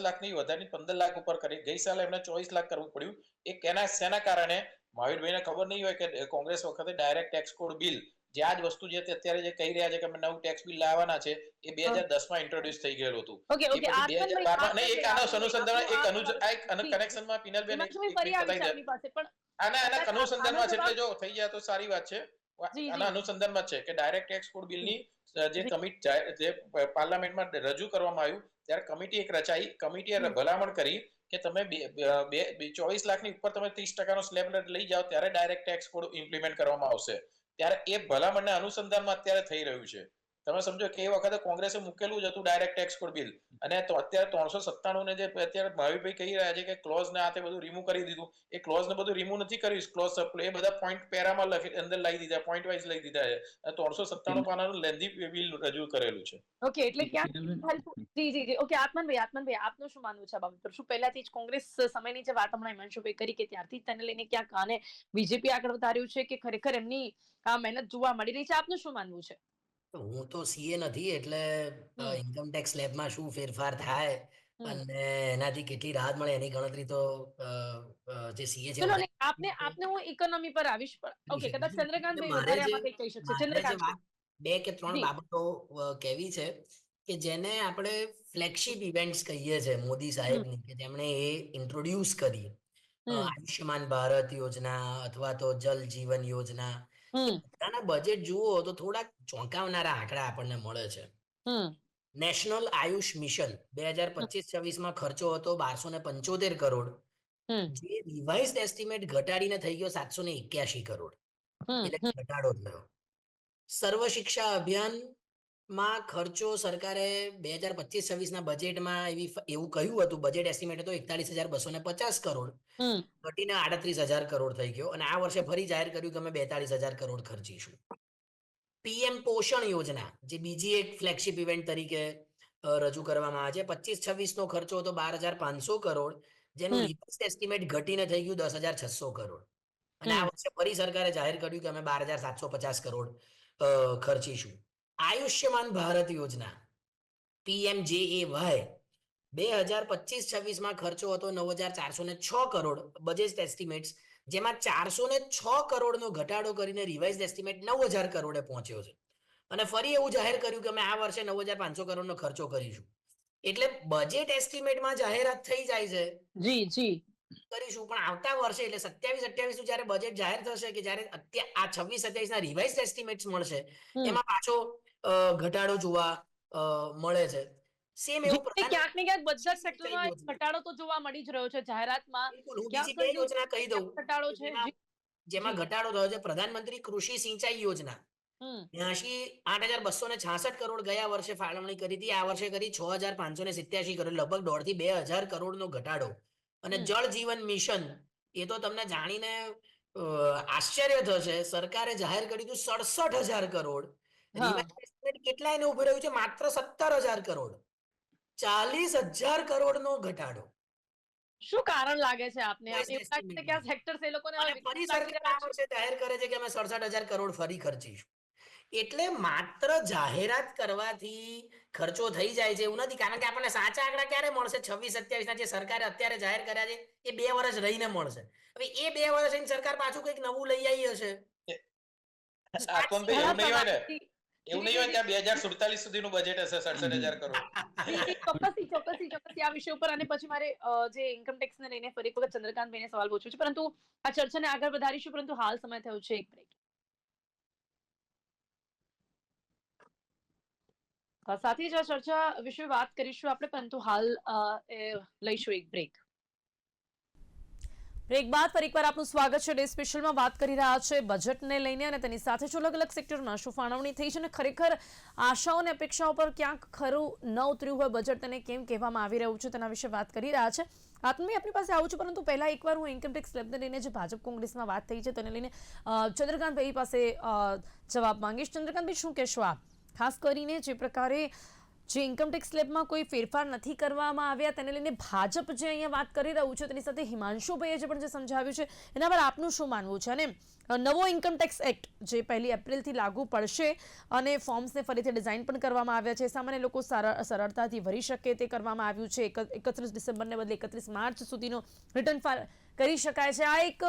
લાખની વધારીને 15 લાખ ઉપર કરી. ગઈ સાલે એમને 24 લાખ કરવું પડ્યું. એ શેના કારણે? મહાવીરભાઈને ખબર નહીં હોય કે કોંગ્રેસ વખતે ડાયરેક્ટ ટેક્સ કોડ બિલ, જે આ જ વસ્તુ જે અત્યારે જે કહી રહ્યા છે કે અમે નવું ટેક્સ બિલ લાવવાના છે, એ 2010માં ઇન્ટ્રોડ્યુસ થઈ ગયેલું હતું. ઓકે એ ઓકે. પછી 2012માં નહીં, એક આનો અનુસંધાન, એક જી, કનેક્શનમાં પિનલબેન એક હિમાંશુભાઈ એક ફરી મિનિટ આવીશ પતાઈ દે. આપની પાસે, પણ આના કદાચ અનુસંધાનમાં છે, જવાબ. એટલે જો થઈ જાય તો સારી વાત છે. જી આના જી અનુસંધાનમાં છે કે ડાયરેક્ટ ટેક્સ કોડ બિલની જે જી. જે પાર્લામેન્ટમાં રજૂ કરવામાં આવ્યું, ત્યારે કમિટી એક રચાઈ. કમિટીએ ભલામણ કરી કે તમે 24 લાખની ઉપર તમે 30%નો સ્લેબ લઈ જાઓ ત્યારે ડાયરેક્ટ ટેક્સ કોડ ઇમ્પ્લિમેન્ટ કરવામાં આવશે. ત્યારે એ ભલામણના અનુસંધાનમાં અત્યારે થઈ રહ્યું છે. તમે સમજો કે એ વખતે કોંગ્રેસે મૂકેલું જ હતું ડાયરેક્ટ ટેક્સ કોડ બિલ, અને તો અત્યારે 397 ને જે અત્યારે મહાવીરભાઈ કહી રહ્યા છે કે ક્લોઝ ને આ તે બધું રિમૂવ કરી દીધું. એ ક્લોઝ ને બધું રિમૂવ નથી કર્યું. ક્લોઝ એ બધા પોઈન્ટ પેરામાં અંદર લઈ દીધા, પોઈન્ટ વાઇઝ લઈ દીધા છે. 397 પાનાનું લેન્ધી બિલ રજૂ કરેલું છે. ઓકે, એટલે ક્યાંક જી જી જી. ઓકે, આત્મનભાઈ આપનું શું માનવું છે આ બાબત પર? શું પહેલાથી જ કોંગ્રેસ સમયની જે વાત હમણાં હિમાંશુભાઈ કરી કે ત્યારથી જ તેને લઈને ક્યાંક આને બીજેપી આગળ વધાર્યું છે કે ખરેખર એમની આ મહેનત જોવા મળી રહી છે? આપનું શું માનવું છે? હું તો સીએ નથી, એટલે ઇન્કમ ટેક્સ સ્લેબમાં શું ફેરફાર થાય અને એનાથી કેટલી રાહત મળે એની ગણતરી તો જે સીએ છે ચલો વધારે ને, આપને હું ઇકોનોમી પર આવીશ. ઓકે, કદાચ ચંદ્રકાંતભાઈ મારે વધારે જે આમાં કંઈક કહી શકશે. મારે જે ચંદ્રકાંત વાત 2 કે 3 જી બાબતો કહેવી છે કે જેને આપણે ફ્લેગશિપ ઇવેન્ટ્સ કહીએ છીએ મોદી સાહેબની, કે જેમણે એ ઇન્ટ્રોડ્યુસ કરી, આયુષ્યમાન ભારત યોજના અથવા તો જલ જીવન યોજના, એ બધાના બજેટ જુઓ તો થોડાક ચોંકાવનારા આંકડા આપણને મળે છે. નેશનલ આયુષ મિશન 2025-26માં ખર્ચો હતો 1275 કરોડ, જે રિવાઇઝડ એસ્ટિમેટ ઘટાડીને થઈ ગયો 781 કરોડ, એટલે ઘટાડો થયો. સર્વ શિક્ષા અભિયાનમાં ખર્ચો સરકારે 2025-26ના બજેટમાં એવું કહ્યું હતું, બજેટ એસ્ટિમેટ હતો 41,250 કરોડ, ઘટીને 38,000 કરોડ થઈ ગયો. અને આ વર્ષે ફરી જાહેર કર્યું કે અમે 42,000 કરોડ ખર્ચીશું. પીએમ પોષણ યોજના, જે બીજી એક ફ્લેગશિપ ઇવેન્ટ તરીકે રજૂ કરવામાં આવે છે, 25-26નો ખર્ચો હતો 12,500 કરોડ, જેનું રિવાઇઝડ એસ્ટિમેટ ઘટીને થઈ ગયું 10,600 કરોડ. અને આ વર્ષે ફરી સરકારે જાહેર કર્યું કે અમે 12,750 કરોડ ખર્ચીશું. આયુષ્યમાન ભારત યોજના PMJAY 2025-26માં ખર્ચો હતો 9,406 કરોડ બજેટ એસ્ટિમેટ્સ, જેમાં 406 કરોડનો ઘટાડો કરીને રિવાઇઝડ એસ્ટિમેટ 9,000 કરોડે પહોંચ્યો છે. અને ફરી એવું જાહેર કર્યું કે અમે આ વર્ષે 9,500 કરોડનો ખર્ચો કરીશું. એટલે બજેટ એસ્ટિમેટમાં જાહેરાત થઈ જાય છે જી જી કરીશું, પણ આવતા વર્ષે એટલે 27-28 નું જ્યારે બજેટ જાહેર થશે, કે જ્યારે આ 26-27 ના રિવાઇઝડ એસ્ટિમેટ્સ મળશે, એમાં પાછો ઘટાડો જોવા મળે છે. સેમ એવું ક્યાંક ને ક્યાંક બધા સેક્ટરમાં ઘટાડો તો જોવા મળી જ રહ્યો છે જાહેરાતમાં. હું બીજી 2 યોજના કહી દઉં ઘટાડો છે જેમાં ઘટાડો થયો છે. પ્રધાનમંત્રી કૃષિ સિંચાઈ યોજના 8,266 કરોડ ગયા વર્ષે ફાળવણી કરી હતી, આ વર્ષે કરી 6,587 કરોડ, લગભગ 1.5 થી 2,000 કરોડનો ઘટાડો. અને જળ જીવન મિશન એ તો તમને જાણીને આશ્ચર્ય થશે, સરકારે જાહેર કર્યું હતું 67,000 કરોડ, રિવાઇઝ એસ્ટિમેટ કેટલા એને ઉભું રહ્યું છે? માત્ર 17,000 કરોડ, 40,000 કરોડનો ઘટાડો. શું કારણ લાગે છે આપને? Revised આપને એવું લાગે છે કે આ સેક્ટર્સ એ લોકોને અને હવે ફરી વિકસિત લાગી સરકાર આ રહ્યા છે? વર્ષે જાહેર કરે છે કે અમે 67,000 કરોડ ફરી ખર્ચીશું. એટલે માત્ર જાહેરાત કરવાથી ખર્ચો થઈ જાય છે એવું નથી, કારણ કે આપણને સાચા આંકડા ક્યારે મળશે? 26-27 ના જે સરકારે અત્યારે જાહેર કર્યા છે એ 2 વર્ષ રહીને મળશે. હવે એ 2 વર્ષ રહીને સરકાર પાછું કંઈક નવું લઈ આવી હશે. આત્મનભાઈ, એવું નહીં હોય ને? જી, એવું નહીં હોય કે આ 2047 સુધીનું બજેટ હશે 67,000 કરોડ. ચોક્કસથી આ વિષય ઉપર, અને પછી મારે જે ઇન્કમ ટેક્સ ને લઈને ફરી એક વખત ચંદ્રકાંતભાઈને સવાલ પૂછવું છે, પરંતુ આ ચર્ચાને આગળ વધારીશું, પરંતુ હાલ સમય થયો છે એક બ્રેક. સાથે જ આ ચર્ચા વિશે વાત કરીશું આપણે, પરંતુ હાલ લઈશું એક બ્રેક. બ્રેક બાદ ફરી એકવાર આપનું સ્વાગત છે. ડે સ્પેશિયલમાં વાત કરી રહ્યા છે બજેટને લઈને અને તેની સાથે જ અલગ અલગ સેક્ટરમાં શું ફાળવણી થઈ છે અને ખરેખર આશાઓ અને અપેક્ષાઓ પર ક્યાંક ખરું ન ઉતર્યું હોય બજેટ, તેને કેમ કહેવામાં આવી રહ્યું છે તેના વિશે વાત કરી રહ્યા છે. આત્મી આપણી પાસે આવું છું, પરંતુ પહેલા એકવાર હું ઇન્કમટેક્સ સ્લેબને લઈને જે ભાજપ કોંગ્રેસમાં વાત થઈ છે તેને લઈને ચંદ્રકાંતભાઈ પાસે જવાબ માંગીશ. ચંદ્રકાંતભાઈ, શું કહેશો આપ? ખાસ કરીને જે પ્રકારે જે ઇન્કમટેક્સ સ્લેબમાં કોઈ ફેરફાર નથી કરવામાં આવ્યા તેને લઈને ભાજપ જે અહીંયા વાત કરી રહ્યું છે, તેની સાથે હિમાંશુભાઈએ જે પણ જે સમજાવ્યું છે એના પર આપનું શું માનવું છે? અને નવો ઇન્કમટેક્સ એક્ટ જે 1 એપ્રિલથી લાગુ પડશે અને ફોર્મ્સને ફરીથી ડિઝાઇન પણ કરવામાં આવ્યા છે, સામાન્ય લોકો સરળતાથી ભરી શકે તે કરવામાં આવ્યું છે. 31 ડિસેમ્બરને બદલે 31 માર્ચ સુધીનો રિટર્ન ફાઇલ કરી શકાય છે. આ એક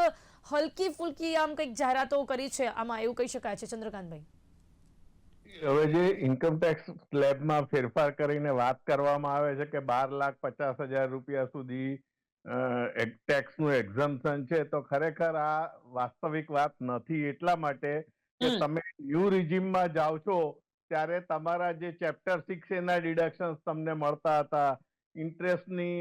હલકી ફુલકી આમ કંઈક જાહેરાતો કરી છે, આમાં એવું કહી શકાય છે ચંદ્રકાંતભાઈ? હવે જે ઇન્કમટેક્સ સ્લેબમાં ફેરફાર કરીને વાત કરવામાં આવે છે કે 12,50,000 રૂપિયા સુધી ટેક્સનું એક્ઝમ્પશન છે, તો ખરેખર આ વાસ્તવિક વાત નથી. એટલા માટે કે તમે ન્યૂ રિજીમમાં જાઓ છો ત્યારે તમારા જે ચેપ્ટર 6 એના ડિડક્શન્સ તમને મળતા હતા, ઇન્ટરેસ્ટની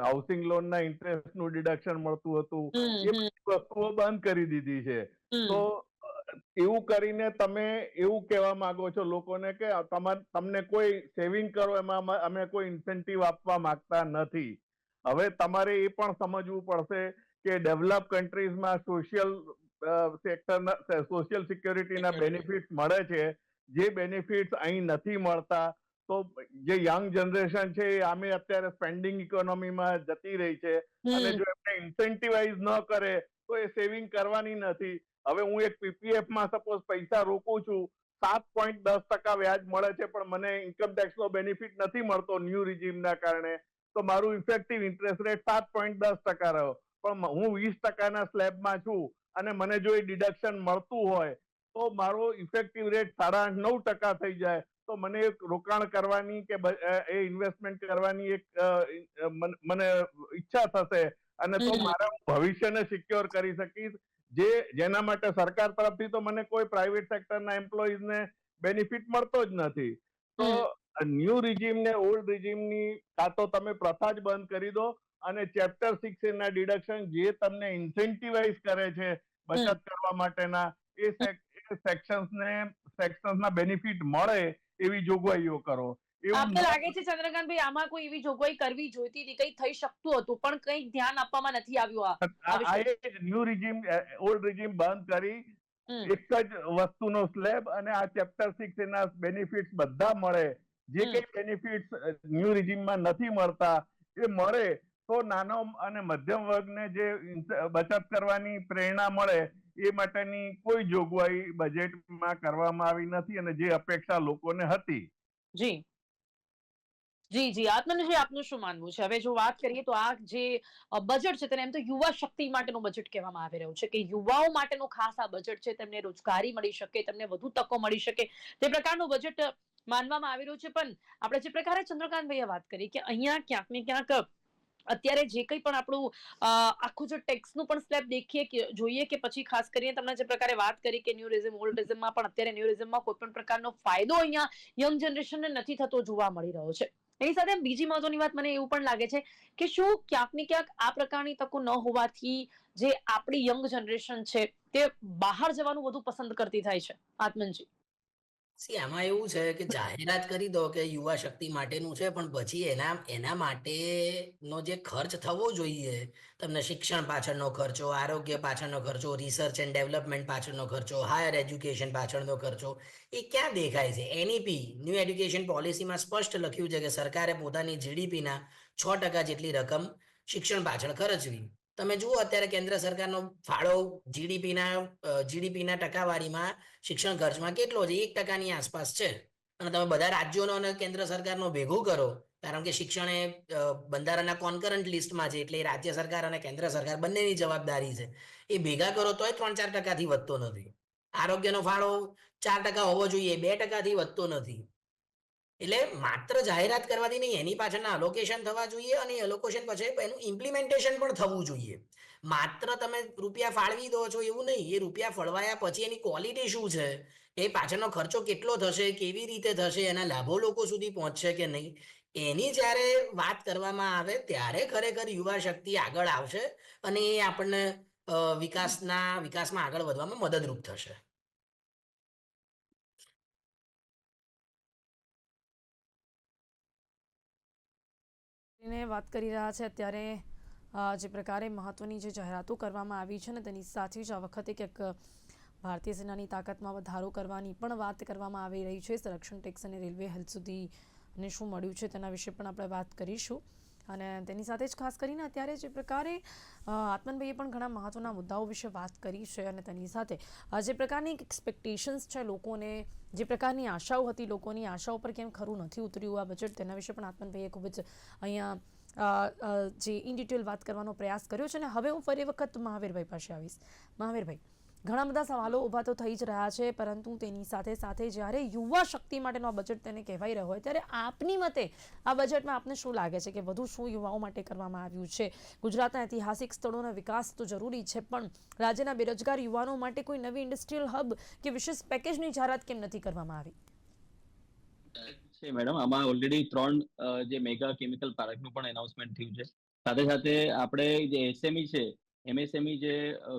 હાઉસિંગ લોનના ઇન્ટરેસ્ટનું ડિડક્શન મળતું હતું, એ બધી વસ્તુઓ બંધ કરી દીધી છે. તો એવું કરીને તમે એવું કહેવા માંગો છો લોકોને કે તમને કોઈ સેવિંગ કરો એમાં અમે કોઈ ઇન્સેન્ટિવ આપવા માંગતા નથી. હવે તમારે એ પણ સમજવું પડશે કે ડેવલપ કન્ટ્રીઝમાં સોશિયલ સેક્ટરના સોશિયલ સિક્યોરિટીના બેનિફિટ્સ મળે છે, જે બેનિફિટ્સ અહીં નથી મળતા. તો જે યંગ જનરેશન છે એ આમે અત્યારે સ્પેન્ડિંગ ઇકોનોમીમાં જતી રહી છે, અને જો એમને ઇન્સેન્ટિવાઇઝ ન કરે તો એ સેવિંગ કરવાની નથી. હવે હું એક પીપીએફમાં સપોઝ પૈસા રોકું છું, 7.10% વ્યાજ મળે છે, પણ મને ઇન્કમ ટેક્સનો બેનિફિટ નથી મળતો ન્યૂ રિજીમના કારણે, તો મારું ઇફેક્ટિવ ઇન્ટરેસ્ટ રેટ 7.10% રહ્યો. પણ હું 20%ના સ્લેબમાં છું અને મને જો એ ડિડક્શન મળતું હોય તો મારો ઇફેક્ટિવ રેટ 8.5-9% થઈ જાય, તો મને એક રોકાણ કરવાની કે એ ઇન્વેસ્ટમેન્ટ કરવાની એક મને ઈચ્છા થશે, અને તો મારા ભવિષ્યને સિક્યોર કરી શકીશ, જેના માટે સરકાર તરફથી તો મને કોઈ પ્રાઇવેટ સેક્ટરના એમ્પ્લોઈઝને બેનિફિટ મળતો જ નથી. તો ન્યૂ રિજીમ ને ઓલ્ડ રિજીમની કાં તો તમે પ્રથા જ બંધ કરી દો અને ચેપ્ટર 6 ના ડિડક્શન જે તમને ઇન્સેન્ટિવાઇઝ કરે છે બચત કરવા માટેના, એ સેક્શન્સના બેનિફિટ મળે એવી જોગવાઈઓ કરો. આપને લાગે છે ચંદ્રકાંતભાઈ આમાં કોઈ એવી જોગવાઈ કરવી જોઈતી હતી, કંઈ થઈ શકતું હતું, પણ કંઈ ધ્યાન આપવામાં નથી આવ્યું? ન્યૂ રિજીમ ઓલ્ડ રિજીમ બંધ કરી એક જ વસ્તુનો સ્લેબ અને આ ચેપ્ટર 6 એના બેનિફિટ્સ બધા મળે. જે કઈ બેનિફિટ્સ ન્યૂ રિજીમમાં નથી મળતા એ મળે, તો નાનો અને મધ્યમ વર્ગને જે બચત કરવાની પ્રેરણા મળે એ માટેની કોઈ જોગવાઈ બજેટમાં કરવામાં આવી નથી, અને જે અપેક્ષા લોકોને હતી. જી જી આત્મનજી, આપનું શું માનવું છે? હવે જો વાત કરીએ તો આ જે બજેટ છે તેને એમ તો યુવા શક્તિ માટેનું બજેટ કહેવામાં આવી રહ્યું છે, કે યુવાઓ માટેનું ખાસ આ બજેટ છે, તેમને રોજગારી મળી શકે, તેમને વધુ તકો મળી શકે તે પ્રકારનું બજેટ માનવામાં આવી રહ્યું છે. પણ આપણે જે પ્રકારે ચંદ્રકાંતભાઈએ વાત કરી કે અહીંયા ક્યાંક ને ક્યાંક અત્યારે જે કંઈ પણ આપણું આખું જે ટેક્સનું પણ સ્લેબ જોઈએ કે પછી ખાસ કરીને તમને જે પ્રકારે વાત કરી કે ન્યૂ રિઝમ ઓલ્ડ રિઝમમાં પણ અત્યારે ન્યૂ રિઝમમાં કોઈ પણ પ્રકારનો ફાયદો અહીંયા યંગ જનરેશનને નથી થતો જોવા મળી રહ્યો છે. એની સાથે બીજી મહત્વની વાત મને એવું પણ લાગે છે કે શું ક્યાંક ને ક્યાંક આ પ્રકારની તકો ન હોવાથી જે આપણી યંગ જનરેશન છે તે બહાર જવાનું વધુ પસંદ કરતી થાય છે? આત્મનજી. આમાં એવું છે કે જાહેરાત કરી દો કે યુવા શક્તિ માટેનું છે, પણ પછી એના માટેનો જે ખર્ચ થવો જોઈએ, તમને શિક્ષણ પાછળનો ખર્ચો, આરોગ્ય પાછળનો ખર્ચો, રિસર્ચ એન્ડ ડેવલપમેન્ટ પાછળનો ખર્ચો, હાયર એજ્યુકેશન પાછળનો ખર્ચો, એ ક્યાં દેખાય છે? એનઈપી ન્યૂ એડ્યુકેશન પોલિસીમાં સ્પષ્ટ લખ્યું છે કે સરકારે પોતાની જીડીપીના 6% જેટલી રકમ શિક્ષણ પાછળ ખર્ચવી. તમે જુઓ અત્યારે કેન્દ્ર સરકારનો ફાળો જીડીપીના ટકાવારીમાં શિક્ષણ ખર્ચમાં કેટલો છે? 1%ની આસપાસ છે. અને તમે બધા રાજ્યોનો અને કેન્દ્ર સરકારનો ભેગું કરો, કારણ કે શિક્ષણ એ બંધારણના કોન્કરન્ટ લિસ્ટમાં છે, એટલે રાજ્ય સરકાર અને કેન્દ્ર સરકાર બંનેની જવાબદારી છે. એ ભેગા કરો તોય 3-4%થી વધતો નથી. આરોગ્યનો ફાળો 4% હોવો જોઈએ, 2%થી વધતો નથી. એટલે માત્ર જાહેરાત કરવાથી નહીં, એની પાછળના અલોકેશન થવા જોઈએ, અને અલોકેશન પછી એનું ઇમ્પ્લિમેન્ટેશન પણ થવું જોઈએ. માત્ર તમે રૂપિયા ફાળવી દો છો એવું નહીં, એ રૂપિયા ફળવાયા પછી એની ક્વોલિટી શું છે, એ પાછળનો ખર્ચો કેટલો થશે, કેવી રીતે થશે, એના લાભો લોકો સુધી પહોંચશે કે નહીં, એની જ્યારે વાત કરવામાં આવે ત્યારે ખરેખર યુવા શક્તિ આગળ આવશે, અને એ આપણને વિકાસમાં આગળ વધવામાં મદદરૂપ થશે. વાત કરી રહ્યા છે અત્યારે જે પ્રકારે મહત્વની જે જાહેરાતો કરવામાં આવી છે ને તેની સાથે જ આ વખતે ક્યાંક ભારતીય સેનાની તાકાતમાં વધારો કરવાની પણ વાત કરવામાં આવી રહી છે. સંરક્ષણ ટેક્સ અને રેલવે હેલ્થ સુધી અને શું મળ્યું છે તેના વિશે પણ આપણે વાત કરીશું. અને તેની સાથે જ ખાસ કરીને અત્યારે જે પ્રકારે આત્મનભાઈએ પણ ઘણા મહત્વના મુદ્દાઓ વિશે વાત કરી છે, અને તેની સાથે જે પ્રકારની એક્સપેક્ટેશન્સ છે લોકોને, જે પ્રકારની આશાઓ હતી લોકોની, આશાઓ પર કેમ ખરું નથી ઉતર્યું આ બજેટ, તેના વિશે પણ આત્મનભાઈએ ખૂબ જ અહીંયા જે ઇન ડિટેલ વાત કરવાનો પ્રયાસ કર્યો છે. અને હવે હું ફરી વખત મહાવીરભાઈ પાસે આવીશ. મહાવીરભાઈ, ઘણા બધા સવાલો ઊભા તો થઈ જ રહ્યા છે, પરંતુ તેની સાથે સાથે જ્યારે યુવા શક્તિ માટેનો આ બજેટ તેને કહેવાઈ રહ્યો હોય, ત્યારે આપની મતે આ બજેટમાં આપને શું લાગે છે કે વધુ શું યુવાઓ માટે કરવામાં આવ્યું છે? ગુજરાતના ઐતિહાસિક સ્થળોનો વિકાસ તો જરૂરી છે, પણ રાજ્યના બેરોજગાર યુવાનો માટે કોઈ નવી ઇન્ડસ્ટ્રીયલ હબ કે વિશેષ પેકેજની જાહેરાત કેમ નથી કરવામાં આવી? છે મેડમ, આમાં ઓલરેડી 3 જે મેગા કેમિકલ પાર્કનું પણ એનાઉન્સમેન્ટ થયું છે. સાથે સાથે આપણે જે એસએમઈ છે, એમએસએમઈ જે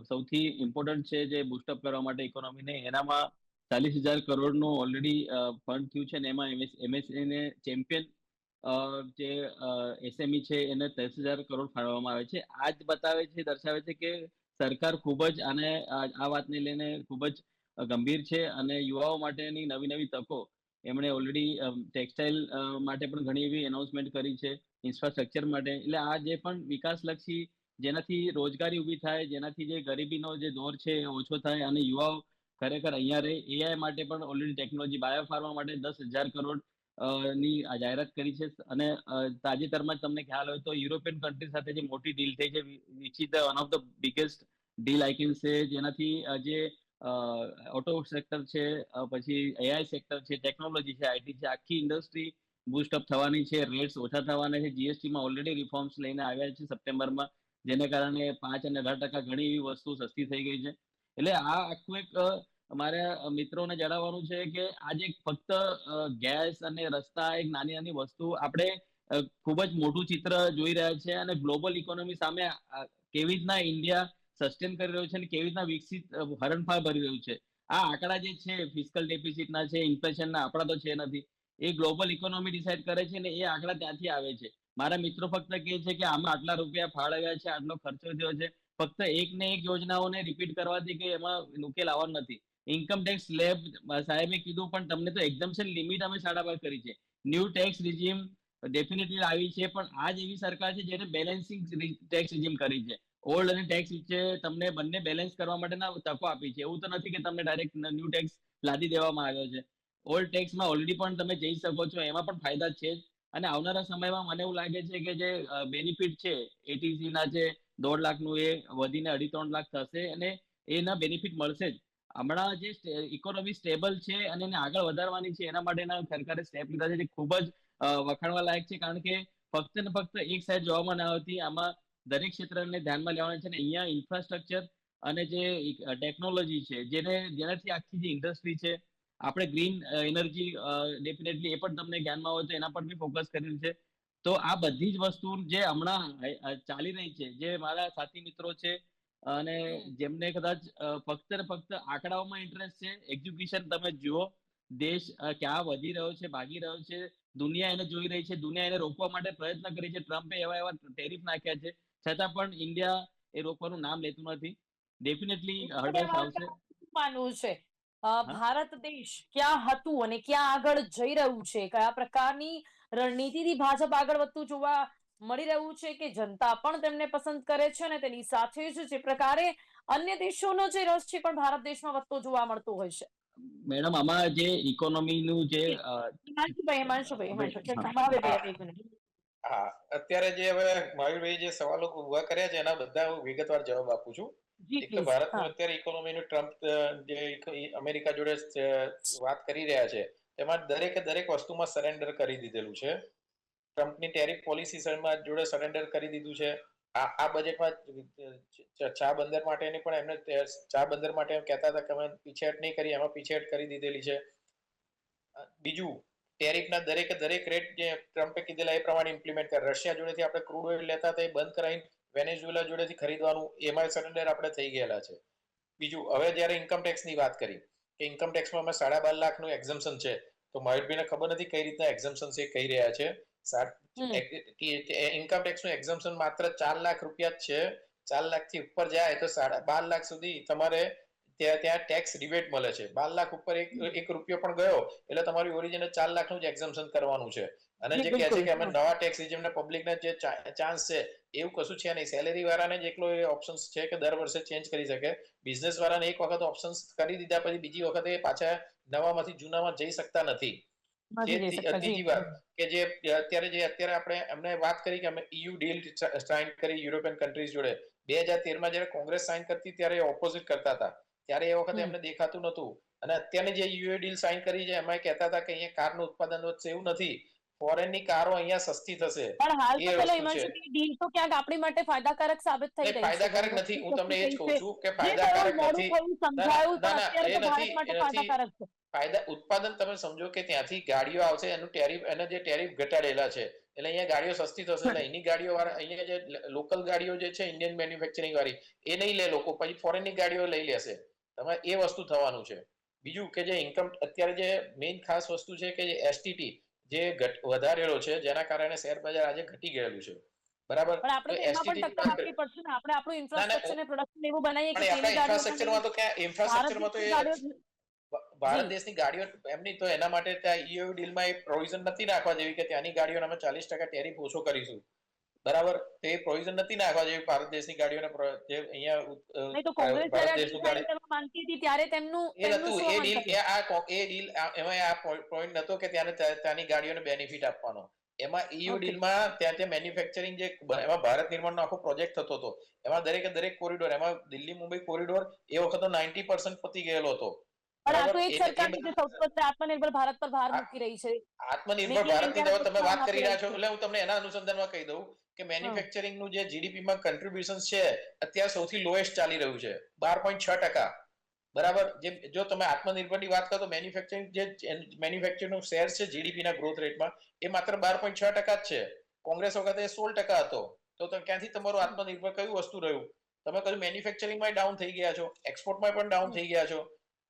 સૌથી ઇમ્પોર્ટન્ટ છે, જે બુસ્ટઅપ કરવા માટે ઇકોનોમીને, એનામાં 40,000 કરોડનું ઓલરેડી ફંડ થયું છે, અને એમાં એમએસએમઈને ચેમ્પિયન જે એસએમઈ છે એને 30,000 કરોડ ફાળવવામાં આવે છે. આ જ દર્શાવે છે કે સરકાર ખૂબ જ આ વાતને લઈને ખૂબ જ ગંભીર છે, અને યુવાઓ માટેની નવી નવી તકો એમણે ઓલરેડી ટેક્સટાઇલ માટે પણ ઘણી એવી એનાઉન્સમેન્ટ કરી છે, ઇન્ફ્રાસ્ટ્રક્ચર માટે. એટલે આ જે પણ વિકાસલક્ષી, જેનાથી રોજગારી ઊભી થાય, જેનાથી જે ગરીબીનો જે દોર છે એ ઓછો થાય, અને યુવાઓ ખરેખર અહીંયા રહે, એઆઈ માટે પણ ઓલરેડી ટેકનોલોજી, બાયોફાર્મા માટે 10,000 કરોડ ની જાહેરાત કરી છે. અને તાજેતરમાં જ તમને ખ્યાલ હોય તો યુરોપિયન કન્ટ્રી સાથે જે મોટી ડીલ થઈ છે, which is one of the biggest deal I can say, જેનાથી જે ઓટો સેક્ટર છે, પછી એઆઈ સેક્ટર છે, ટેકનોલોજી છે, આઈટી છે, આખી ઇન્ડસ્ટ્રી બૂસ્ટઅપ થવાની છે, રેટ્સ ઓછા થવાના છે. જીએસટીમાં ઓલરેડી રિફોર્મ્સ લઈને આવ્યા છે સપ્ટેમ્બરમાં, જેને કારણે 5 અને 18% ઘણી એવી વસ્તુ સસ્તી થઈ ગઈ છે. એટલે આ આખું એક મારા મિત્રોને જણાવવાનું છે કે આજે ફક્ત ગેસ અને રસ્તા, એક નાની નાની વસ્તુ, આપણે ખૂબ જ મોટું ચિત્ર જોઈ રહ્યા છે, અને ગ્લોબલ ઇકોનોમી સામે કેવી રીતના ઇન્ડિયા સસ્ટેન કરી રહ્યું છે, અને કેવી રીતના વિકસિત હરણફાળ ભરી રહ્યું છે. આ આંકડા જે છે ફિસ્કલ ડેફિસિટના છે, ઇન્ફ્લેશનના આંકડા તો છે નથી, એ ગ્લોબલ ઇકોનોમી ડિસાઇડ કરે છે, ને એ આંકડા ત્યાંથી આવે છે. મારા મિત્રો ફક્ત કહે છે કે આમાં આટલા રૂપિયા ફાળવ્યા છે, આટલો ખર્ચો થયો છે, ફક્ત એક ને એક યોજનાઓને રિપીટ કરવાથી કે એમાં ઉકેલ આવવાનો નથી. ઇન્કમ ટેક્સ સ્લેબ સાહેબે કીધું, પણ તમને તો એક્ઝમ્પશન લિમિટ અમે 5.5 કરી છે. ન્યૂ ટેક્સ રિજીમ ડેફિનેટલી આવી છે, પણ આ જ એવી સરકાર છે જેને બેલેન્સિંગ ટેક્સ રિજીમ કરી છે. ઓલ્ડ અને ટેક્સ વચ્ચે તમને બંને બેલેન્સ કરવા માટેના તકો આપી છે. એવું તો નથી કે તમને ડાયરેક્ટ ન્યૂ ટેક્સ લાદી દેવામાં આવ્યો છે. ઓલ્ડ ટેક્સમાં ઓલરેડી પણ તમે જઈ શકો છો, એમાં પણ ફાયદા છે જ. અને આવનારા સમયમાં મને એવું લાગે છે કે જે બેનિફિટ છે એટીસી ના, જે 1.5 લાખનું, એ વધીને 2.5-3 લાખ થશે, અને એના બેનિફિટ મળશે જ. હમણાં જે ઇકોનોમી સ્ટેબલ છે અને એને આગળ વધારવાની છે, એના માટેના સરકારે સ્ટેપ લીધા છે, જે ખૂબ જ વખાણવા લાયક છે. કારણ કે ફક્ત ને ફક્ત એક સાઈડ જોવામાં ના આવતી, આમાં દરેક ક્ષેત્રને ધ્યાનમાં લેવાના છે. અને અહીંયા ઇન્ફ્રાસ્ટ્રક્ચર અને જે ટેકનોલોજી છે, જેનાથી આખી જે ઇન્ડસ્ટ્રી છે, આપણે ગ્રીન એનર્જી ડેફિનેટલી એ પણ તમને ધ્યાનમાં હોય તો એના પર બી ફોકસ કરેલું છે. તો આ બધી જ વસ્તુ જે હમણાં ચાલી રહી છે, જે મારા સાથી મિત્રો છે અને જેમને કદાચ ફક્ત ને ફક્ત આંકડાઓમાં ઇન્ટરેસ્ટ છે, એક્ઝિક્યુશન તમે જુઓ દેશ ક્યાં વધી રહ્યો છે, ભાગી રહ્યો છે, દુનિયા એને જોઈ રહી છે, દુનિયા એને રોકવા માટે પ્રયત્ન કરી છે. ટ્રમ્પે એવા ટેરિફ નાખ્યા છે, છતાં પણ ઇન્ડિયા એ રોકવાનું નામ લેતું નથી. ડેફિનેટલી હર્ડલ્સ આવશે. માનવું છે હા. ભારત દેશ ક્યાં હતું અને ક્યાં આગળ જઈ રહ્યું છે? કયા પ્રકારની રણનીતિથી ભાજપ આગળ વધતું જોવા મળી રહ્યું છે કે જનતા પણ તેમને પસંદ કરે છે અને તેની સાથે જ જે પ્રકારે અન્ય દેશોનો જે રસ છે પણ ભારત દેશમાં વધતો જોવા મળતો હોય છે? મેડમ, આમાં જે ઇકોનોમીનું જે હિમાંશુભાઈ, એક મિનિટ. હા, અત્યારે જે હવે મયુરભાઈ જે સવાલો ઉભા કર્યા છે એના બધા હું વિગતવાર જવાબ આપું છું. જી એક તો પ્લીઝ. ભારતનું હા. અત્યારે ઇકોનોમીનું ટ્રમ્પ જે અમેરિકા જોડે વાત કરી રહ્યા છે તેમાં દરેકે દરેક વસ્તુમાં સરેન્ડર કરી દીધેલું છે. ટ્રમ્પની ટેરિફ પોલિસી જોડે સરેન્ડર કરી દીધું છે. આ બજેટમાં ચા બંદર માટેની પણ એમને ચા બંદર માટે એમ કહેતા હતા કે અમે પીછેહટ નહીં કરી, એમાં પીછેહટ કરી દીધેલી છે. બીજું, ટેરિફના દરેકે દરેક રેટ જે ટ્રમ્પે કીધેલા એ પ્રમાણે ઇમ્પ્લિમેન્ટ કરે. રશિયા જોડેથી આપણે ક્રૂડ ઓઇલ લેતા હતા એ બંધ કરાવીને વેનેઝુએલા જોડેથી ખરીદવાનું એમાં સરેન્ડર આપણે થઈ ગયેલા છે. બીજું, હવે જ્યારે ઇન્કમ ટેક્સની વાત કરી કે ઇન્કમ ટેક્સમાં અમે 12.5 લાખનું એક્ઝમ્પશન છે, તો મયુરભાઈને ખબર નથી કઈ રીતના એક્ઝમ્પશન છે કહી રહ્યા છે. ઇન્કમ ટેક્સનું એક્ઝમ્પશન માત્ર 4 લાખ રૂપિયા જ છે. 4 લાખથી ઉપર જાય તો 12 લાખ સુધી તમારે ત્યાં ટેક્સ રિબેટ મળે છે. 12 લાખ ઉપર એક રૂપિયો પણ ગયો એટલે તમારી ઓરિજિનલ 4 લાખનું જ એક્ઝમ્પશન કરવાનું છે. અને જે કહે છે કે અમે નવા ટેક્સ રિજીમને પબ્લિકને જે ચાન્સ છે એવું કશું છે નહીં. સેલેરી વાળાને જ એકલો એ ઓપ્શન્સ છે કે દર વર્ષે ચેન્જ કરી શકે. બિઝનેસ વાળાને એક વખત ઓપ્શન્સ કરી દીધા પછી બીજી વખતે પાછા નવામાંથી જૂનામાં જઈ શકતા નથી. ત્રીજી વાત કે જે અત્યારે આપણે એમને વાત કરી કે અમે EU ડીલ સાઇન કરી યુરોપિયન કન્ટ્રીઝ જોડે. 2013માં જ્યારે કોંગ્રેસ સાઇન કરતી ત્યારે ઓપોઝિટ કરતા હતા, ત્યારે એ વખતે એમને દેખાતું નતું. અને અત્યારની જે યુએ ડીલ સાઇન કરી છે એમાં કહેતા હતા કે અહીંયા કારનું ઉત્પાદન વધશે, એવું નથી. ફોરેનની કારો અહીંયા સસ્તી થશે. પણ હાલ એ તો પેલો વસ્તુ છે. હિમાંશુની ડીલ તો ક્યાંક આપણી માટે ફાયદાકારક સાબિત થઈ રહી છે. ફાયદાકારક નથી, હું તમને એ જ કહું છું કે જે થયું ફાયદાકારક મોડું નથી. થયું, સમજાયું, પણ અત્યારે એ તો ભારત નથી, માટે એ નથી. ફાયદાકારક છે. ઉત્પાદન તમે સમજો કે ત્યાંથી ગાડીઓ આવશે, એનું ટેરિફ, એને જે ટેરિફ ઘટાડેલા છે એટલે અહીંયા ગાડીઓ સસ્તી થશે. એટલે અહીંની ગાડીઓ વાળા, અહીંયા જે લોકલ ગાડીઓ જે છે ઇન્ડિયન મેન્યુફેક્ચરિંગ વાળી એ નહીં લે લોકો, પછી ફોરેનની ગાડીઓ લઈ લેશે. તમારે એ વસ્તુ થવાનું છે. બીજું કે જે ઇન્કમ અત્યારે જે મેઇન ખાસ વસ્તુ છે કે એસટીટી જે વધારેલો છે જેના કારણે શેર બજાર આજે ઘટી ગયેલું છે. બરાબર? પણ આપણે તો એમાં પણ એસટીટી ટક્કર આપવી પડશે ને. આપણે આપણું ઇન્ફ્રાસ્ટ્રક્ચર ને પ્રોડક્શન એવું બનાવીએ કે પણ તેની આપણા ગાડીઓ ઇન્ફ્રાસ્ટ્રક્ચરમાં તો ક્યાં ઇન્ફ્રાસ્ટ્રક્ચરમાં તો એ ભારત દેશની ગાડીઓ એમની તો એના માટે ત્યાં EU ડીલમાં એ પ્રોવિઝન નથી નાખવા જેવી કે ત્યાંની ગાડીઓને અમે 40% ટેરિફ ઓછો કરીશું. બરાબર? તો એ પ્રોવિઝન નથી નાખવા જેવી ભારત દેશની ગાડીઓને જે નહીં તો અહીંયા કોંગ્રેસ ભારત જ્યારે દેશનું ડીલ ગાડી કરવા માંગતી હતી ત્યારે તેમનું એ નતું. શું મંતવ્ય? એ ડીલ એમાં આ પોઈન્ટ નતો કે ત્યાંની ગાડીઓને બેનિફિટ આપવાનો. એમાં EU ડીલમાં ત્યાં મેન્યુફેક્ચરિંગ જે એમાં ભારત નિર્માણનો આખો પ્રોજેક્ટ થતો હતો, એમાં દરેકે દરેક કોરિડોર, એમાં દિલ્હી મુંબઈ કોરિડોર એ વખત 90% પતી ગયેલો હતો. પણ આ બરાબર? તો એક સરકાર છે જે સૌથી વધારે આત્મનિર્ભર ભારત પર ભાર મૂકી રહી છે. આત્મનિર્ભર ભારતની તો તમે વાત કરી રહ્યા છો એટલે હું તમને એના અનુસંધાનમાં કહી દઉં કે મેન્યુફેક્ચરિંગ નું જે જીડીપીમાં કન્ટ્રીબ્યુશન છે અત્યારે સૌથી લોએસ્ટ ચાલી રહ્યું છે, 12.6%. બરાબર? જો તમે આત્મનિર્ભરની વાત કરો તો મેન્યુફેક્ચરિંગ શેર છે જીડીપી ના ગ્રોથ રેટમાં એ માત્ર 12.6% જ છે. કોંગ્રેસ વખતે 16% હતો. તો ક્યાંથી તમારું આત્મનિર્ભર કયું વસ્તુ રહ્યું? તમે કયું મેન્યુફેક્ચરિંગમાં ડાઉન થઈ ગયા છો, એક્સપોર્ટમાં પણ ડાઉન થઈ ગયા છો.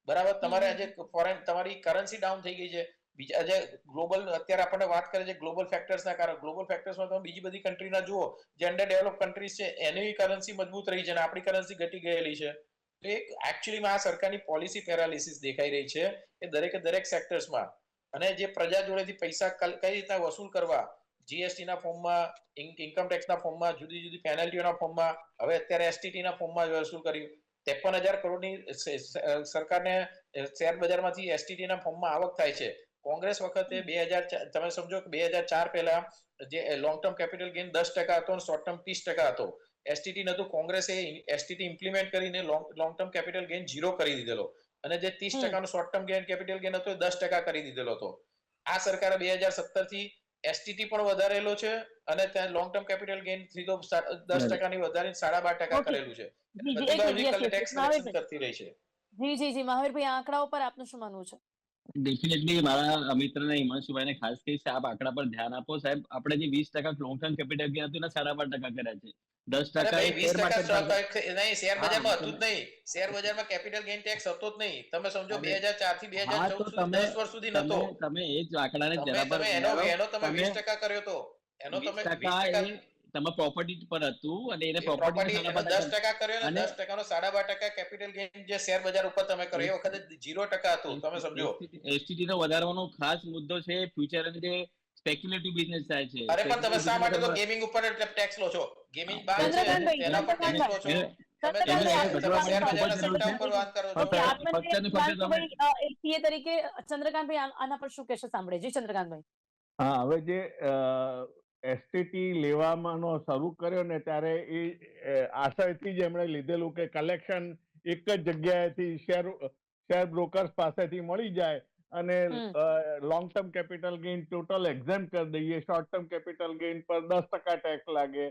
બરાબર? તમારે આજે ફોરેન તમારી કરન્સી ડાઉન થઈ ગઈ છે. બીજા જે ગ્લોબલ અત્યારે આપણને વાત કરે છે ગ્લોબલ ફેક્ટર્સના કારણે, ગ્લોબલ ફેક્ટર્સમાં તમે બીજી બધી કન્ટ્રીના જુઓ જે અંડર ડેવલપ કન્ટ્રીઝ છે એની કરન્સી મજબૂત રહી છે અને આપણી કરન્સી ઘટી ગયેલી છે. તો એક એકચ્યુઅલીમાં આ સરકારની પોલિસી પેરાલિસિસ દેખાઈ રહી છે કે દરેકે દરેક સેક્ટર્સમાં. અને જે પ્રજા જોડેથી પૈસા કઈ રીતના વસૂલ કરવા, જીએસટી ના ફોર્મમાં, ઇન્કમ ટેક્સના ફોર્મમાં, જુદી જુદી પેનલ્ટીઓના ફોર્મમાં, હવે અત્યારે એસટીટી ના ફોર્મમાં વસૂલ કર્યું. 53,000 કરોડની સરકારને શેર બજારમાંથી એસટીટી ના ફોર્મમાં આવક થાય છે. કોંગ્રેસ વખતે 2004, તમે સમજો કે 2004 પહેલા જે લોંગ ટર્મ કેપિટલ ગેઇન 10% હતો અને શોર્ટ ટર્મ 30% હતો. એસટીટી નતું, કોંગ્રેસે એસટીટી ઇમ્પ્લિમેન્ટ કરીને લોંગ ટર્મ કેપિટલ ગેઇન 0 કરી દીધેલો અને જે 30% નો શોર્ટ ટર્મ કેપિટલ ગેઇન હતો એ 10% કરી દીધેલો હતો. આ સરકારે 2017 થી એસટીટી પણ વધારેલો છે અને ત્યાં લોંગ ટર્મ કેપિટલ ગેઇન થી તો 10% ની વધારીને 12.5% કરેલું છે. બધી બાજુ ટેક્સ કલેક્શન કરતી રહી છે. જી મહાવીરભાઈ, આ આંકડાઓ પર આપનું શું માનવું છે? ડેફિનેટલી મારા મિત્રને હિમાંશુભાઈને ખાસ કહીશ કે આપ આંકડા પર ધ્યાન આપો સાહેબ. આપણે જે 20% લોંગ ટર્મ કેપિટલ ગેઇન હતું ને 12.5% કર્યા છે. 10% અરે ભાઈ એ 20% શેર સ્ટોક નહીં, શેર હા, બજારમાં હતું જ તમે- નહીં. શેર બજારમાં કેપિટલ ગેઇન ટેક્સ હતો જ નહીં. તમે સમજો અરે, 2004 થી હા 2014 તો સુધી તમે 10 વર્ષ સુધી નતો. તમે એ જ આંકડાને તમે જરા પર તમે ઉમેરો. એનો તમે તમે 20% કર્યો તો. એનો તમે 20% 20% એ તમારા પ્રોપર્ટી પર હતું અને એને પ્રોપર્ટી પ્રોપર્ટી એનો 10% કર્યો ને અને 10% નો 12.5% કેપિટલ ગેઇન જે શેર બજાર ઉપર તમે કર્યો એ વખતે 0% હતું. તમે સમજો. એસટીટી નો વધારવાનો ખાસ મુદ્દો છે ફ્યુચર અને જે સ્પેક્યુલેટિવ બિઝનેસ થાય છે. અરે પણ તમે શા માટે તો Speculative ગેમિંગ ઉપર ટેક્સ લો છો? ગેમિંગ બાર છે ચંદ્રકાંતભાઈ, તેના પર ટેક્સ લો છો. તમે ચંદ્રકાંતભાઈ, શેર આપણે બજારના ખૂબ જ સટ્ટા ઉપર વાત કરો છો. ફક્ત- આત્મનિર્ભર ફક્ત ને ફક્ત તમે- હિમાંશુભાઈ, એક CA તરીકે ચંદ્રકાંતભાઈ આના પર શું કહેશો? સાંભળે જી ચંદ્રકાંતભાઈ. હા, હવે જે એસટીટી લેવાનો શરૂ કર્યો ને ત્યારે એ આશયથી જ એમણે લીધેલું કે કલેક્શન એક જ જગ્યાએથી શેર બ્રોકર્સ પાસેથી મળી જાય અને long term capital gain total exempt કરી દઈએ, શોર્ટ ટર્મ કેપિટલ ગેઇન પર 10% ટેક્સ લાગે.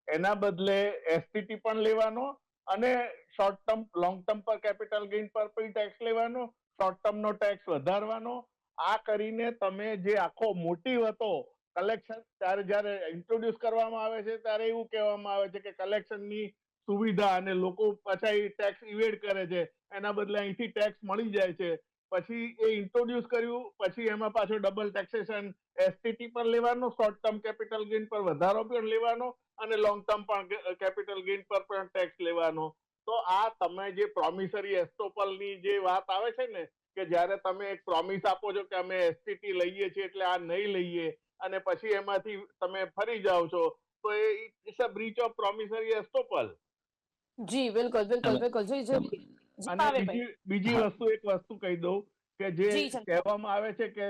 એના બદલે એસટીટી પણ લેવાનો અને શોર્ટ ટર્મ લોંગ ટર્મ પર કેપિટલ ગેઇન પર પણ ટેક્સ લેવાનો, શોર્ટ ટર્મ નો ટેક્સ વધારવાનો. આ કરીને તમે જે આખો મોટિવ હતો કલેક્શન, ત્યારે જયારે ઇન્ટ્રોડ્યુસ કરવામાં આવે છે ત્યારે એવું કહેવામાં આવે છે કે કલેક્શનની સુવિધા અને લોકો પાછા ટેક્સ ઇવેડ કરે છે, એના બદલે અહીંથી ટેક્સ મળી જાય છે. પછી એ ઇન્ટ્રોડ્યુસ કર્યું, પછી એમાં પાછો ડબલ ટેક્સેશન એસટીટી પર લેવાનો, શોર્ટ ટર્મ કેપિટલ ગેઇન પર વધારો પણ લેવાનો અને લોંગ ટર્મ પણ કેપિટલ ગેઇન પર પણ ટેક્સ લેવાનો. તો આ તમે જે પ્રોમિસરી એસ્ટોપલની જે વાત આવે છે ને કે જ્યારે તમે એક પ્રોમિસ આપો છો કે અમે એસટીટી લઈએ છીએ એટલે આ નહીં લઈએ અને પછી એમાંથી તમે ફરી જાઓ છો, તો એ it's a breach of promissory estoppel. જી બિલકુલ બિલકુલ બિલકુલ. જી અને ભાવેશભાઈ. બીજી એક વસ્તુ કહી દઉં કે જે જી, ચંદ્રકાંત. કહેવામાં આવે છે કે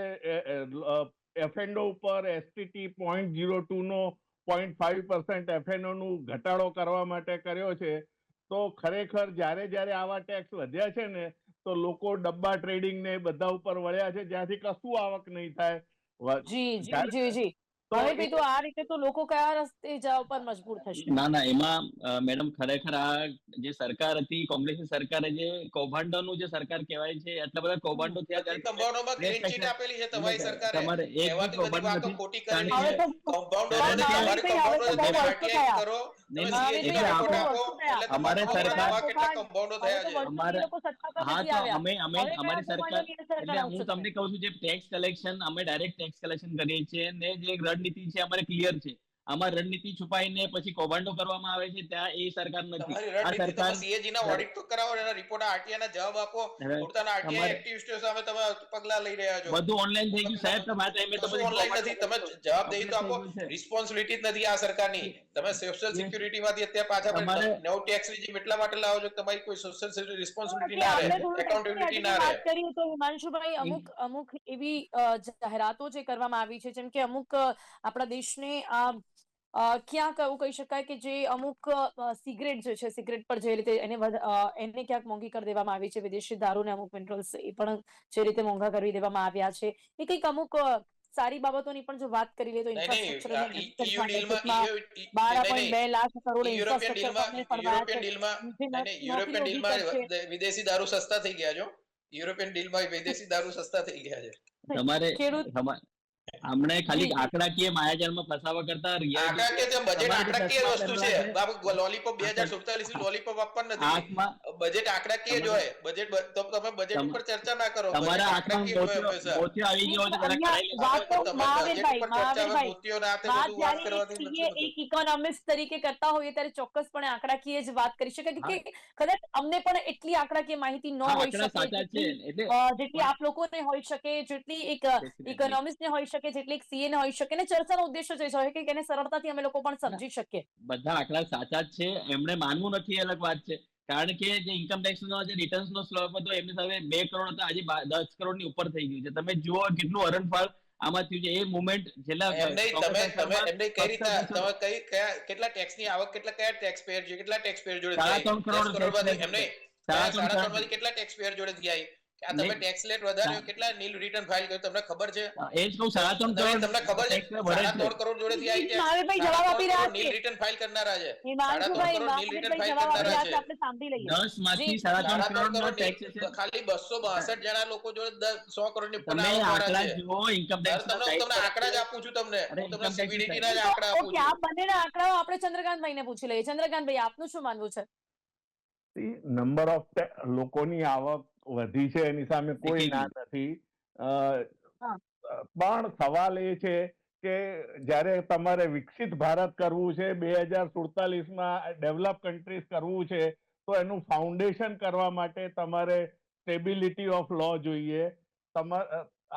એફએનડો ઉપર એસટીટી 0.02 નો 0.5% એફએનઓ નું ઘટાડો કરવા માટે કર્યો છે. તો ખરેખર જ્યારે આવા ટેક્સ વધ્યા છે ને તો લોકો ડબ્બા ટ્રેડિંગ ને બધા ઉપર વળ્યા છે, જ્યાંથી કશું આવક નહીં થાય. જી જી જી જી. ભાવેશભાઈ, તો આ રીતે તો લોકો કયા રસ્તે જવા પર મજબૂર થશે? ના એમાં મેડમ ખરેખર આ જે સરકાર હતી કોંગ્રેસની સરકારે જે કૌભાંડોનું જે સરકાર કહેવાય છે, એટલા બધા કૌભાંડો થયા બધી કૌભાંડોમાં ક્લીન ચીટ આપેલી છે તમારી સરકારે. તમારે એક બી કહેવાતી બધી કૌભાંડ વાતો નથી. ખોટી કારણ કરેલી કે છે. કૌભાંડો કારણ કે તમારે કૌભાંડો હવે તો તમે બહુ RTI વર્ષો કરો, તમે નહીં, CAG એટલે રિપોર્ટ આપણે- આપો એટલે અમારે તમારે સરકાર- નવા કેટલા કૌભાંડો થયા છે. અમારે- હા તો અમે અમારી સરકાર એટલે હું એટલે તમને કહું છું જે ટેક્સ કલેક્શન અમે ડાયરેક્ટ ટેક્સ કલેક્શન કરીએ છીએ ને જે રણનીતિ છે અમારે ક્લિયર છે. આમાં રણનીતિ છુપાઈને પછી કૌભાંડો કરવામાં આવે છે, ત્યાં એ સરકાર નથી. તમારી આ રણનીતિ સરકાર તમે CAG ના ઓડિટ તો કરાવો, એના રિપોર્ટ RTI ના જવાબ આપો. પોતાના RTI તમારે- એક્ટિવિસ્ટો સામે તમે પગલા લઈ રહ્યા છો. બધું ઓનલાઈન થઈ ગયું સાહેબ. તમારા ટાઈમે તો કશું બધી ઓનલાઈન નથી. તમે જવાબદેહી તો આપો. થઈ ગયું છે. રિસ્પોન્સિબિલિટી જ નથી આ સરકારની. તમે સોશિયલ સિક્યુરિટી માંથી અત્યારે પાછા તમારે- નવું ટેક્સ રિજીમ એટલા માટે લાવો છો કે તમારી કોઈ સોશિયલ રિસ્પોન્સિબિલિટી ના આપણે રહે, થોડું એકાઉન્ટેબિલિટી ટેક્સની ના રહે. વાત કરીએ તો હિમાંશુભાઈ, અમુક એવી જાહેરાતો જે કરવામાં આવી છે, જેમ કે અમુક આપણા દેશને ક્યાંક એવું કહી શકાય કે જે અમુક સિગરેટ જે છે, સિગરેટ પર જે રીતે એને ક્યાંક મોંઘી કરી દેવામાં આવી છે, વિદેશી દારૂ ને અમુક મિનરલ્સ એ પણ જે રીતે મોંઘા કરી દેવામાં આવ્યા છે, એ કંઈક અમુક સારી બાબતોની પણ જો વાત કરી લે તો EU ડીલમાં 12.2 લાખ કરોડ યુરોપિયન ઇન્ફ્રાસ્ટ્રક્ચર ડીલમાં વિદેશી દારૂ સસ્તા થઈ ગયા છો. યુરોપિયન ડીલમાં વિદેશી દારૂ સસ્તા થઈ ગયા છે. તમારે હમણે ખાલી આંકડાકીય માયાજાળમાં ફસાવા કરતા આંકડાકીય બજેટ આંકડાકીય વસ્તુ છે બાબુ. લોલીપોપ 2047 લોલીપોપ આપવાનું નથી. બજેટ આંકડાકીય જ હોય. બજેટ તો તમે બજેટ ઉપર ચર્ચા ના કરો. તમારા આંકડા મોતિયો આવી ગયો છે, જરા કરાવી લેજો. એક ઇકોનોમિસ્ટ તરીકે કરતા હોઈએ ત્યારે ચોક્કસપણે આંકડાકીય જ વાત કરી શકાય કે કદાચ અમને પણ એટલી આંકડાકીય માહિતી ન હોઈ શકે જેટલી આપ લોકોને હોઈ શકે, જેટલી એક ઇકોનોમિસ્ટ ને હોઈ શકે, જેટલી એક CA ને હોઈ શકે, ને ચર્ચાનો ઉદ્દેશ્ય જે હોય કે એને સરળતાથી અમે લોકો પણ સમજી શકીએ. બધા આંકડા સાચા જ છે, એમણે માનવું નથી એ અલગ વાત છે. કારણ કે જે ઇન્કમ ટેક્સ નો જે રિટર્ન્સ નો સ્લોપ હતો એમની સાથે 2 કરોડ હતા, આજે 10 કરોડ ની ઉપર થઈ ગયું છે. તમે જુઓ કેટલું હરણફાળ આમાં થયું છે. એ મુવમેન્ટ છેલ્લા કેટલા ટેક્સ ની આવક, કયા ટેક્સ પેયર જોડે, કેટલા ટેક્સ પેયર જોડે 3.5 કરોડ કેટલા ટેક્સ પેયર જોડે થઈ? કે આ તમે નહીં. ટેક્સ રેટ વધાર્યો, કેટલા નીલ રિટર્ન ફાઇલ કર્યું તમને ખબર છે? એ જ કહું, 3.5 કરોડ તમને ખબર છે? tax ભરે છે. 3.5 કરોડ જોડેથી આવી છે. મહાવીરભાઈ જવાબ આપી રહ્યા નીલ છે. રિટર્ન ફાઇલ કરનારા છે. હિમાંશુભાઈ 3.5 કરોડ નીલ રિટર્ન મહાવીરભાઈ ફાઇલ જવાબ આપી કરનારા રહ્યા છે, છે. આપણે સાંભળી લઈએ. 10 માંથી જી. 3.5 3.5 કરોડ કરોડ ટેક્સેશન. ખાલી 262 જણા લોકો જોડે 100 કરોડની તમે પુનાવવાળા આંકડા છે. જુઓ, ઇન્કમ સર, ટેક્સ હું તમને આંકડા જ આપું છું તમને. અરે, હું તમને income tax CBDT ના જ આંકડા આપું ઓકે, આ છું. બંનેના આંકડાઓ આપણે ચંદ્રકાંતભાઈને પૂછી લઈએ. ચંદ્રકાંતભાઈ, આપનું શું માનવું છે? નંબર ઓફ લોકોની આવક વધી છે એની સામે કોઈ ના નથી. હા. પણ સવાલ એ છે કે જ્યારે તમારે વિકસિત ભારત કરવું છે, 2047માં ડેવલપ કન્ટ્રીઝ કરવું છે, તો એનું ફાઉન્ડેશન કરવા માટે તમારે સ્ટેબિલિટી ઓફ લો જોઈએ.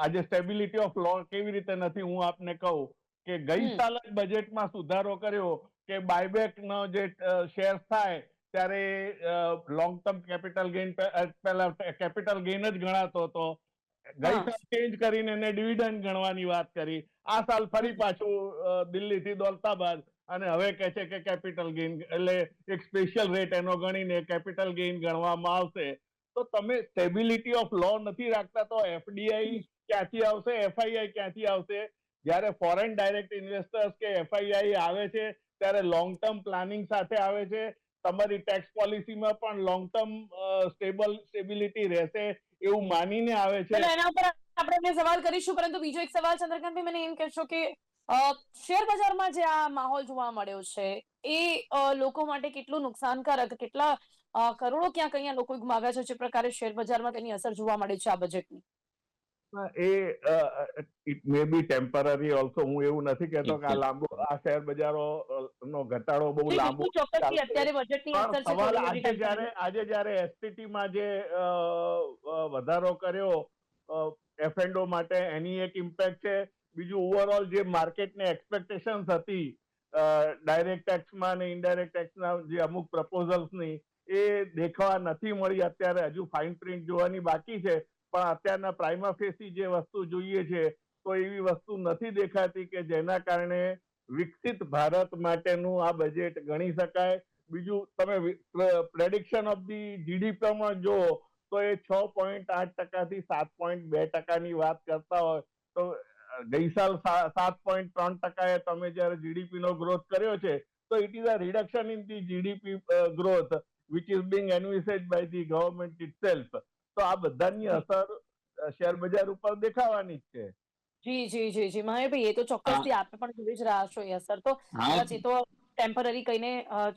આજે સ્ટેબિલિટી ઓફ લો કેવી રીતે નથી, હું આપને કહું કે ગઈ સાલ જ બજેટમાં સુધારો કર્યો કે બાયબેક નો જે શેર થાય ત્યારે લોંગ ટર્મ કેપિટલ ગેઇન પહેલા કેપિટલ ગેઇન જ ગણાતો હતો. ગઈ સાલ ચેન્જ કરીને એને ડિવિડન્ડ ગણવાની વાત કરી. આ સાલ ફરી પાછું દિલ્હીથી દોલતાબાદ અને હવે કહે છે કે કેપિટલ ગેઇન એટલે એક સ્પેશિયલ રેટ એનો ગણીને કેપિટલ ગેઇન ગણવામાં આવશે. તો તમે સ્ટેબિલિટી ઓફ લો નથી રાખતા તો એફડીઆઈ ક્યાંથી આવશે, એફઆઈઆઈ ક્યાંથી આવશે? જ્યારે ફોરેન ડાયરેક્ટ ઇન્વેસ્ટર્સ કે એફઆઈઆઈ આવે છે ત્યારે લોંગ ટર્મ પ્લાનિંગ સાથે આવે છે. તમારી ટેક્સ પોલિસીમાં પણ લોંગ ટર્મ સ્ટેબિલિટી રહેશે એવું માનીને આવે છે. ચલો, એના ઉપર આપણે એમને સવાલ કરીશું, પરંતુ બીજો એક સવાલ ચંદ્રકાંતભાઈ, મને એમ કહેશો કે શેર બજારમાં જે આ માહોલ જોવા મળ્યો છે એ લોકો માટે કેટલું નુકસાનકારક, કેટલા કરોડો ક્યાંક અહીંયા લોકો ગુમાવ્યા છે, જે પ્રકારે શેર બજારમાં તેની અસર જોવા મળે છે આ બજેટની? It may be temporary also. હું એવું નથી કહેતો કે આ લાંબો આ શેર બજારો નો ઘટાડો બહુ લાંબો ચોક્કસથી અત્યારે બજેટની અસર છે. સવાલ આજે જ્યારે એસટીટી માં જે વધારો કર્યો એફએનડો માટે, એની એક ઇમ્પેક્ટ છે. બીજું ઓવરઓલ જે માર્કેટની એક્સપેક્ટેશન્સ હતી ડાયરેક્ટ ટેક્સમાં અને ઇનડાયરેક્ટ ટેક્સના જે અમુક પ્રપોઝલ્સની, એ દેખવા નથી મળી. અત્યારે હજુ ફાઇન પ્રિન્ટ જોવાની બાકી છે, પણ અત્યારના પ્રાઇમા ફેસી જે વસ્તુ જોઈએ છે તો એવી વસ્તુ નથી દેખાતી કે જેના કારણે વિકસિત ભારત માટેનું આ બજેટ ગણી શકાય. બીજું તમે પ્રેડિક્શન ઓફ ધી જીડીપીમાં જો તો એ 6.8% થી 7.2% વાત કરતા હોય તો ગઈ સાલ 7.3% તમે જયારે જીડીપી નો ગ્રોથ કર્યો છે તો it is a reduction in the GDP growth which is being envisaged by the government itself. તો આ બધાની અસર શેર બજાર ઉપર દેખાવાની જ છે. જી જી જી જી મહેશભાઈ, એ તો ચોક્કસથી આપણે પણ જોઈ જ રહ્યા છો એ અસર. તો કદાચ એ તો ટેમ્પરરી કહીને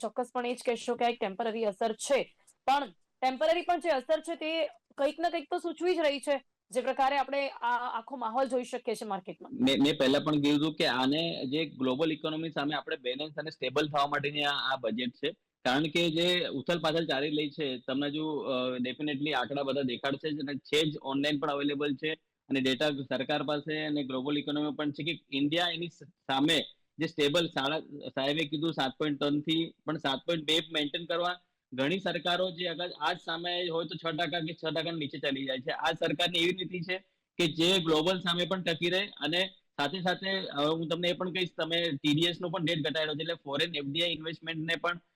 ચોક્કસપણે એ જ કહેશો કે એક ટેમ્પરરી અસર છે, પણ ટેમ્પરરી પણ જે અસર છે તે કંઈક ના કંઈક તો સૂચવી જ રહી છે, જે પ્રકારે આપણે આ આખો માહોલ જોઈ શકીએ છીએ માર્કેટમાં. મેં પહેલા પણ કીધું કે આને જે ગ્લોબલ ઇકોનોમી સામે આપણે બેલેન્સ અને સ્ટેબલ થવા માટેની આ બજેટ છે. કારણ કે જે ઉથલ પાથલ ચાલી રહી છે, તમને જો ડેફિનેટલી આંકડા બધા દેખાડશે જ, અને છે જ, ઓનલાઈન પણ અવેલેબલ છે અને ડેટા સરકાર પાસે અને ગ્લોબલ ઇકોનોમી પણ છે કે ઇન્ડિયા એની સામે જે સ્ટેબલ, સાહેબે કીધું 7.3 થી પણ 7.2 મેન્ટેન કરવા ઘણી સરકારો જે અગર આજ સામે હોય તો 6% કે 6% નીચે ચાલી જાય છે. આ સરકારની એવી નીતિ છે કે જે ગ્લોબલ સામે પણ ટકી રહે. અને સાથે સાથે હું તમને એ પણ કહીશ, તમે ટીડીએસ નો પણ રેટ ઘટાડ્યો છે, એટલે ફોરેન એફડીઆઈ ઇન્વેસ્ટમેન્ટને પણ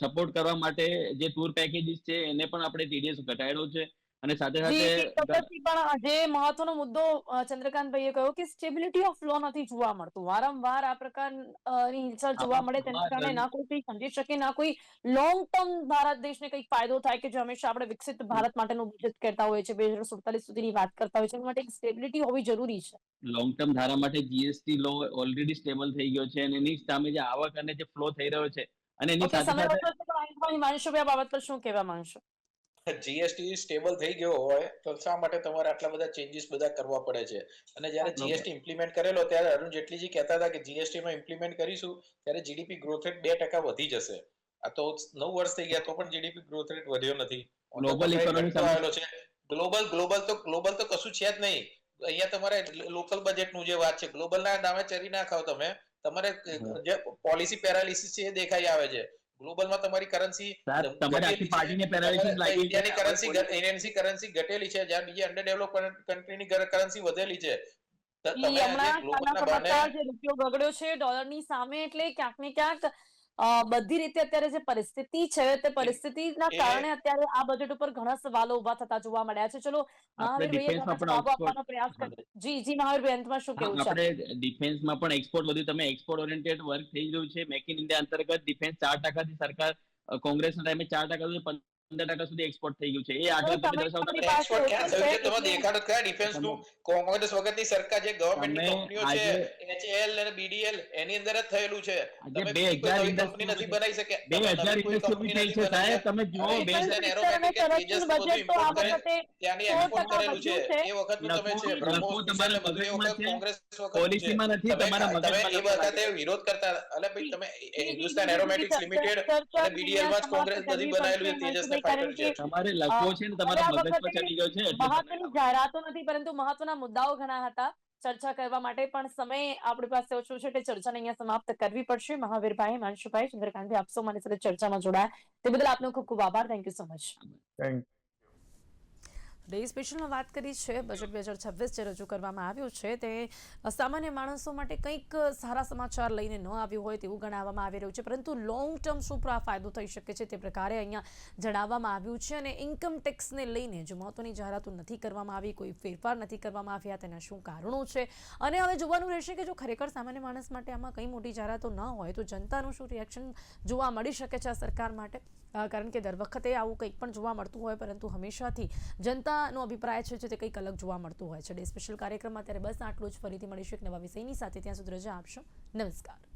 સપોર્ટ કરવા માટે જે ટૂર પેકેજીસ છે એને પણ આપણે ટીડીએસ ઘટાડ્યો છે. અને સાથે સાથે પણ જે મહત્વનો મુદ્દો ચંદ્રકાંતભાઈએ કહ્યો કે સ્ટેબિલિટી ઓફ લો નથી જોવા મળતું. વારંવાર આ પ્રકારની હિલચાલ જોવા મળે, તેના કારણે ના કોઈ કંઈ સમજી શકે, ના કોઈ લોંગ ટર્મ ભારત દેશને કંઈક ફાયદો થાય, કે જે હંમેશા આપણે વિકસિત ભારત માટેનું બજેટ કહેતા હોય છે, 2047 સુધીની વાત કરતા હોય છે, એ માટે એક સ્ટેબિલિટી હોવી જરૂરી છે. લોંગ ટર્મ ધારા માટે જીએસટી લો ઓલરેડી સ્ટેબલ થઈ ગયો છે અને એની સામે જે આવક અને જે ફ્લો થઈ રહ્યો છે, અને એની સાથે સાથે માનશો આ બાબત પર શું કહેવા માંગશો? જીએસટી સ્ટેબલ થઈ ગયો હોય તો શા માટે તમારે આટલા બધા ચેન્જીસ બધા કરવા પડે છે? અને જ્યારે જીએસટી ઇમ્પ્લિમેન્ટ કરેલો ત્યારે અરુણ જેટલીજી કહેતા હતા કે જીએસટી માં ઇમ્પ્લિમેન્ટ કરીશું ત્યારે જીડીપી ગ્રોથ રેટ 2% વધી જશે. આ તો 9 વર્ષ થઈ ગયા તો પણ જીડીપી ગ્રોથ રેટ વધ્યો નથી. ગ્લોબલ ઇકોનોમી આવેલો છે. ગ્લોબલ તો કશું છે જ નહીં. અહીંયા તમારે લોકલ બજેટ નું જે વાત છે, ગ્લોબલ ના નામે ચરી ના ખાવ તમે. તમારે જે પોલિસી પેરાલિસિસ છે એ દેખાઈ આવે છે. ગ્લોબલમાં તમારી કરન્સી ઇન્ડિયાની કરન્સી ઘટેલી છે, જ્યારે બીજી અંડર ડેવલપ કન્ટ્રીની કરન્સી વધેલી છે. રૂપિયો બગડ્યો છે ડોલરની સામે, એટલે ક્યાંક ને ક્યાંક બધી રીતે અત્યારે જે પરિસ્થિતિ છે તે પરિસ્થિતિના એ- કારણે અત્યારે આ બજેટ ઉપર ઘણા સવાલો ઉભા થતા જોવા મળ્યા છે. ચલો આપણે મહાવીરભાઈએ ડિફેન્સમાં પણ જવાબો આપવાનો પ્રયાસ export- કર્યો. જી મહાવીરભાઈ, અંતમાં શું કેવું છે? આપણે ડિફેન્સમાં પણ એક્સપોર્ટ વધ્યું. તમે એક્સપોર્ટ ઓરિએન્ટેડ વર્ક થઈ રહ્યું છે. મેક ઇન ઇન્ડિયા અંતર્ગત ડિફેન્સ 4% સરકાર કોંગ્રેસના ટાઈમે 4% 15% સુધી એક્સપોર્ટ થઈ ગયું છે. એ આગળ તમે દર્શાવો. તમે એક્સપોર્ટ ક્યાં થયું છે? તમે દેખાડો કયા ડિફેન્સ નું? કોંગ્રેસ વખતની સરકાર જે ગવર્મેન્ટની તમે કંપનીઓ છે, HAL અને BDL, એની અંદર જ થયેલું છે. આજે તમે 2000 બીજી કોઈ નવી industry કંપની નથી બનાવી શક્યા. 2000 તમે નવી કોઈ industry કંપની થઈ નથી છે બનાવી. સાહેબ. તમે જુઓ હવે બે Defense and ડિફેન્સ અને Aeronautics and સંરક્ષણ Tejas બજેટ તો આ બધું import કરે. વખતે ત્યાંની 16% export કરેલું છે. વધ્યું છે. એ વખતનું તમે છે. લખો બ્રહ્મોસ મિસાઇલ તમારા ને બધું એ મગજમાં વખત છે, કોંગ્રેસ વખતનું છે. પોલિસીમાં નથી. તમે તમારા તમે મગજમાં એ લખો વખતે લાગે. વિરોધ કરતા હતા. અલે ભાઈ, તમે જી, હિન્દુસ્તાન જી, એરોનોટિક્સ જી, લિમિટેડ ચર્ચા અને BDL માં જ સમાપ્ત કોંગ્રેસ કરવી નથી બનાવેલું છે પડશે, તેજસ ને કારણ ફાઇટર કે જેટ. તમારે લખવો છે ને તમારા હવે આ મગજમાં વખતે ચડી ગયો છે એટલે તમે મહત્વની જાહેરાતો નથી, પરંતુ મહત્વના મુદ્દાઓ ઘણા હતા ચર્ચા કરવા માટે, પણ સમય આપણી પાસે ઓછો છે એટલે ચર્ચાને અહીંયા સમાપ્ત કરવી પડશે. મહાવીરભાઈ, હિમાંશુભાઈ, ચંદ્રકાંતભાઈ, આપ સૌ મારી સાથે ચર્ચામાં જોડાયા તે બદલ આપનો ખૂબ ખૂબ આભાર. Thank you so much. Thank day સ્પેશિયલમાં વાત કરી છે. બજેટ 2026 જે રજૂ કરવામાં આવ્યું છે તે સામાન્ય માણસો માટે કંઈક સારા સમાચાર લઈને ન આવ્યું હોય તેવું ગણાવવામાં આવી રહ્યું છે, પરંતુ લોંગ ટર્મ શું ફાયદો થઈ શકે છે તે પ્રકારે અહીંયા જણાવવામાં આવ્યું છે. અને ઇન્કમ ટેક્સને લઈને જો મહત્વની જાહેરાતો નથી કરવામાં આવી, કોઈ ફેરફાર નથી કરવામાં આવ્યા, તેના શું કારણો છે, અને હવે જોવાનું રહેશે કે જો ખરેખર સામાન્ય માણસ માટે આમાં કંઈ મોટી જાહેરાતો ન હોય તો જનતાનું શું રિએક્શન જોવા મળી શકે છે આ સરકાર માટે. કારણ કે દર વખતે આવું કંઈક પણ જોવા મળતું હોય, પરંતુ હંમેશાથી જનતાનો અભિપ્રાય છે તે કંઈક અલગ જોવા મળતું હોય છે. ડે સ્પેશિયલ કાર્યક્રમમાં ત્યારે બસ આટલું જ. ફરીથી મળીશું એક નવા વિષયની સાથે. ત્યાં સુધી રજા આપશો. નમસ્કાર.